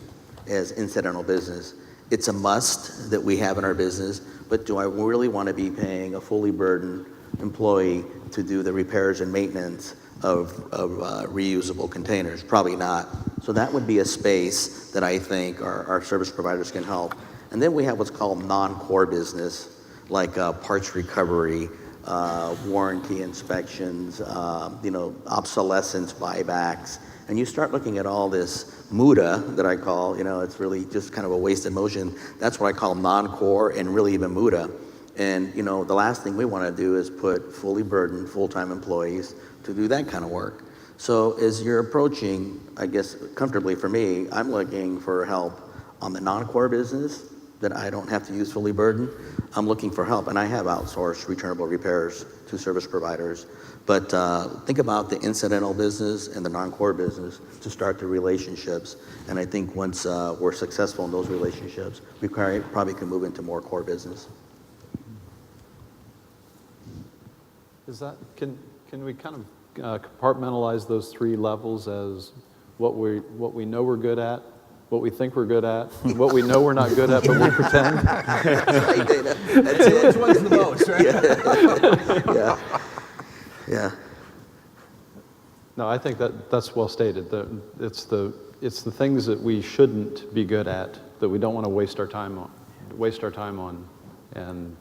as incidental business. It's a must that we have in our business, but do I really want to be paying a fully burdened employee to do the repairs and maintenance of reusable containers? Probably not. So that would be a space that I think our service providers can help. And then we have what's called non-core business, like parts recovery, warranty inspections, obsolescence buybacks. And you start looking at all this muda that I call, it's really just kind of a wasted motion. That's what I call non-core and really even muda. And, the last thing we want to do is put fully burdened full-time employees to do that kind of work. So as you're approaching, I guess, comfortably for me, I'm looking for help on the non-core business that I don't have to use fully burdened. I'm looking for help, and I have outsourced returnable repairs to service providers. But think about the incidental business and the non-core business to start the relationships. And I think once we're successful in those relationships, we probably can move into more core business. Is that, can we kind of compartmentalize those three levels as what we know we're good at, what we think we're good at, what we know we're not good at, but we pretend? That's right, Dana. That's it. Which one's the most, right? Yeah. No, I think that's well stated. It's the things that we shouldn't be good at, that we don't want to waste our time on, and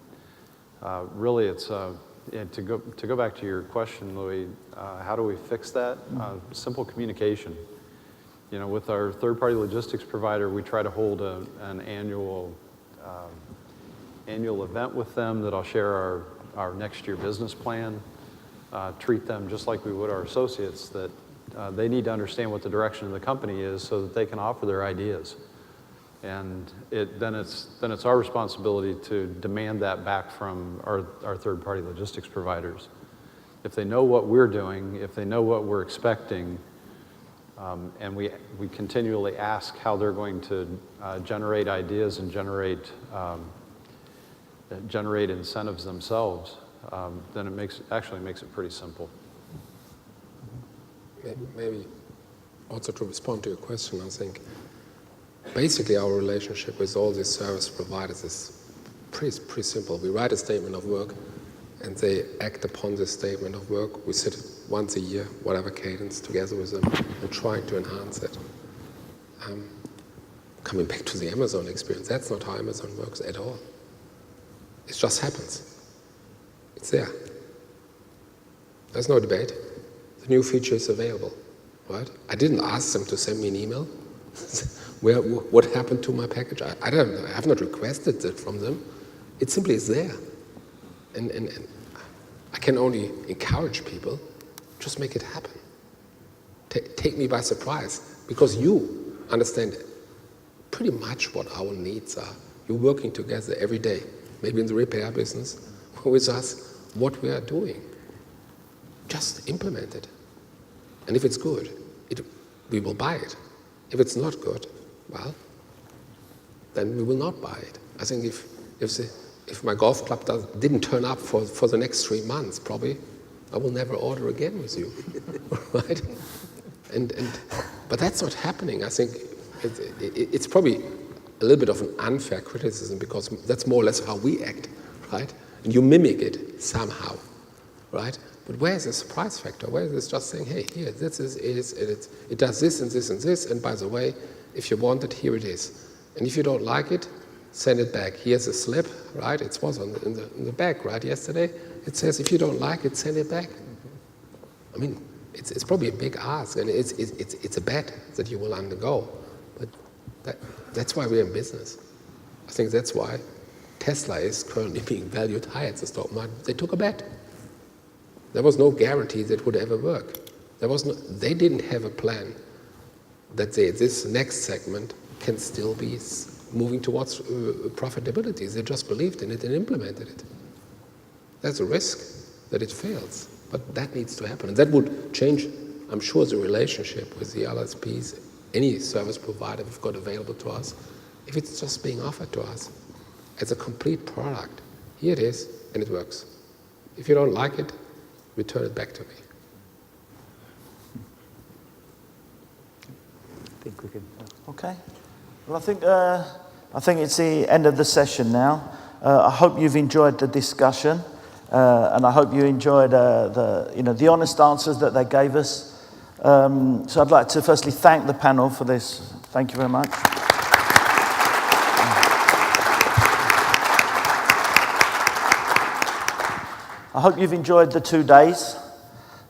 really, it's to go back to your question, Louis. How do we fix that? Simple communication. You know, with our third-party logistics provider, we try to hold an annual event with them that I'll share our next year business plan. Treat them just like we would our associates, that they need to understand what the direction of the company is so that they can offer their ideas. And then it's our responsibility to demand that back from our third-party logistics providers. If they know what we're doing, if they know what we're expecting, and we continually ask how they're going to generate ideas and generate incentives themselves, then it actually makes it pretty simple. Maybe also to respond to your question, I think basically our relationship with all these service providers is pretty simple. We write a statement of work and they act upon this statement of work. We sit once a year, whatever cadence, together with them and trying to enhance it. Coming back to the Amazon experience, that's not how Amazon works at all. It just happens. It's there. There's no debate. The new feature is available, right? I didn't ask them to send me an email. What happened to my package? I have not requested it from them. It simply is there. And I can only encourage people, just make it happen. Take me by surprise, because you understand pretty much what our needs are. You're working together every day, maybe in the repair business, with us, what we are doing. Just implement it. And if it's good, we will buy it. If it's not good, well, then we will not buy it. I think if my golf club didn't turn up for the next 3 months, probably I will never order again with you, right? But that's not happening. I think it's probably a little bit of an unfair criticism, because that's more or less how we act, right? And you mimic it somehow, right? But where is the surprise factor? Where is this just saying, hey, here, this is it does this and this and this, and by the way, if you want it, here it is. And if you don't like it, send it back. Here's a slip, right? It was in the back, right, yesterday. It says, if you don't like it, send it back. I mean, it's probably a big ask, and it's a bet that you will undergo. But that's why we're in business. I think that's why Tesla is currently being valued high at the stock market. They took a bet. There was no guarantee that it would ever work. They didn't have a plan that this next segment can still be moving towards profitability. They just believed in it and implemented it. There's a risk that it fails, but that needs to happen. And that would change, I'm sure, the relationship with the LSPs, any service provider we've got available to us, if it's just being offered to us as a complete product. Here it is, and it works. If you don't like it, return it back to me. I think we can. Okay. Well, I think it's the end of the session now. I hope you've enjoyed the discussion, and I hope you enjoyed the honest answers that they gave us. So I'd like to firstly thank the panel for this. Thank you very much. I hope you've enjoyed the 2 days,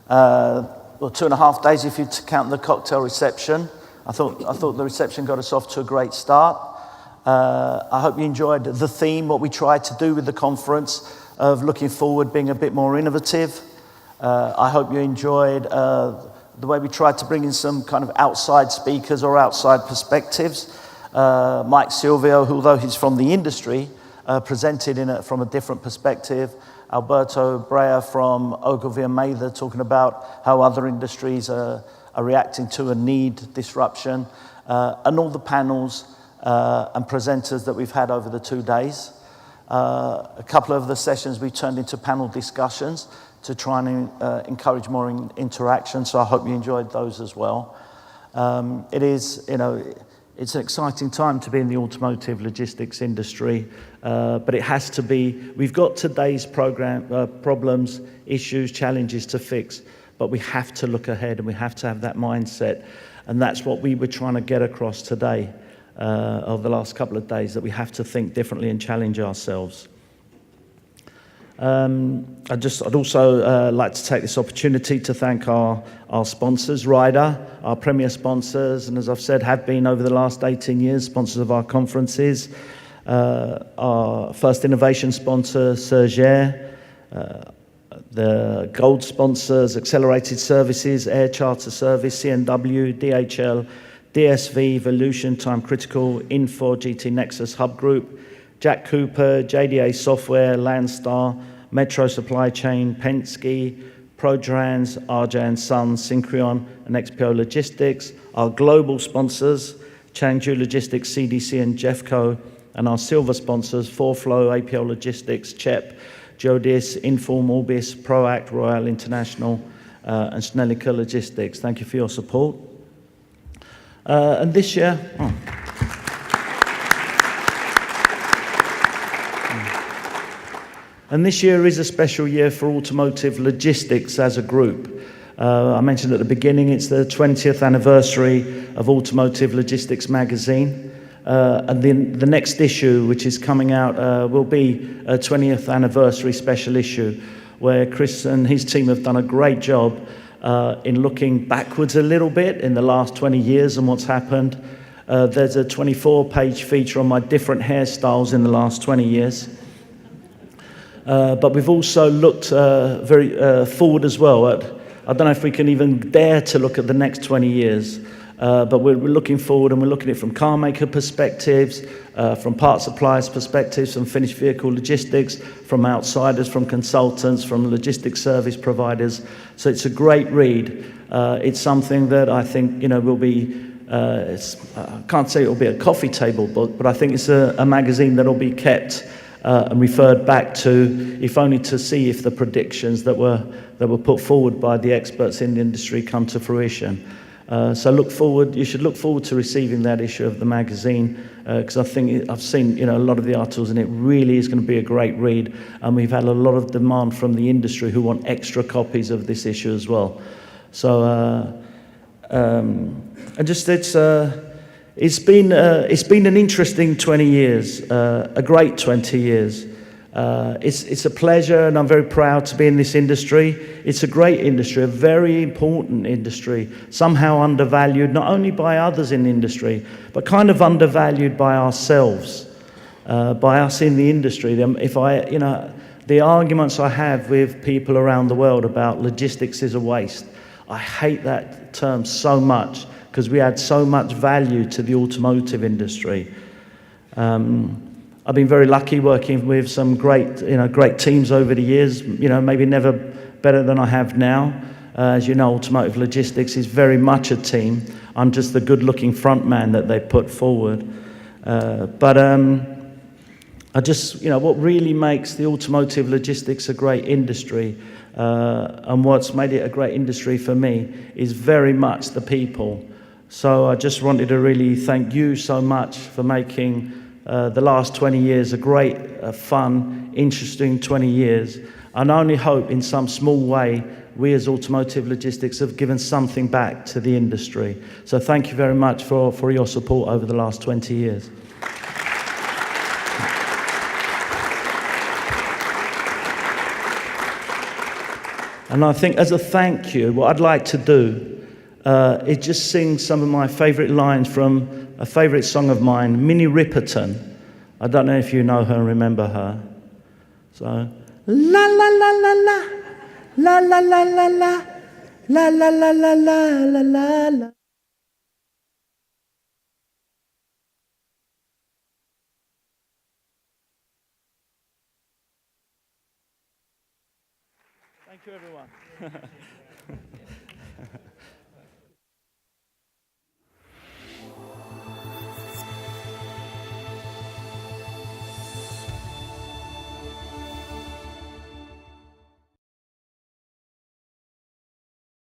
or 2.5 days if you count the cocktail reception. I thought the reception got us off to a great start. I hope you enjoyed the theme, what we tried to do with the conference, of looking forward, being a bit more innovative. I hope you enjoyed the way we tried to bring in some kind of outside speakers or outside perspectives. Mike Silvio, who, although he's from the industry, presented from a different perspective. Alberto Brea from Ogilvy and Mather talking about how other industries are reacting to a need disruption, and all the panels and presenters that we've had over the 2 days. A couple of the sessions we turned into panel discussions try and encourage more interaction. So I hope you enjoyed those as well. It is, it's an exciting time to be in the automotive logistics industry, but it has to be, we've got today's problems, issues, challenges to fix, but we have to look ahead and we have to have that mindset. And that's what we were trying to get across today, over the last couple of days, that we have to think differently and challenge ourselves. I'd also like to take this opportunity to thank our sponsors, Ryder, our premier sponsors, and as I've said, have been over the last 18 years, sponsors of our conferences. Our first innovation sponsor, Sergere, the gold sponsors, Accelerated Services, Air Charter Service, CNW, DHL, DSV, Volution, Time Critical, Infor, GT Nexus, Hub Group, Jack Cooper, JDA Software, Landstar, Metro Supply Chain, Penske, Protrans, RJ & Sons, Syncreon, and XPO Logistics. Our global sponsors, Changju Logistics, CDC, and Jeffco, and our silver sponsors, 4Flow, APL Logistics, CHEP, Jodis, Inform, Orbis, Proact, Royal International, and Snellica Logistics. Thank you for your support. And this year, And this year is a special year for automotive logistics as a group. I mentioned at the beginning, it's the 20th anniversary of Automotive Logistics magazine. And the next issue, which is coming out, will be a 20th anniversary special issue, where Chris and his team have done a great job in looking backwards a little bit in the last 20 years and what's happened. There's a 24-page feature on my different hairstyles in the last 20 years. But we've also looked very forward as well. I don't know if we can even dare to look at the next 20 years, but we're looking forward, and we're looking at it from car maker perspectives, from part suppliers perspectives, from finished vehicle logistics, from outsiders, from consultants, from logistics service providers. So it's a great read. It's something that I think will be. I can't say it will be a coffee table book, but I think it's a magazine that will be kept and referred back to, if only to see if the predictions that were put forward by the experts in the industry come to fruition. So you should look forward to receiving that issue of the magazine, because I think I've seen a lot of the articles, and it really is going to be a great read. And we've had a lot of demand from the industry who want extra copies of this issue as well. So it's been an interesting 20 years, a great 20 years. It's a pleasure, and I'm very proud to be in this industry. It's a great industry, a very important industry, somehow undervalued, not only by others in the industry, but kind of undervalued by ourselves, by us in the industry. The arguments I have with people around the world about logistics is a waste. I hate that term so much, because we add so much value to the automotive industry. I've been very lucky working with some great teams over the years, maybe never better than I have now. As you know, automotive logistics is very much a team. I'm just the good-looking front man that they put forward. What really makes the automotive logistics a great industry, and what's made it a great industry for me, is very much the people. So I just wanted to really thank you so much for making the last 20 years a great, fun, interesting 20 years. And I only hope in some small way we as Automotive Logistics have given something back to the industry. So thank you very much for your support over the last 20 years. And I think as a thank you, what I'd like to do is just sing some of my favourite lines from a favourite song of mine, Minnie Riperton. I don't know if you know her and remember her. So, la la la la la, la la la la la, la la la la la la la. Thank you, everyone.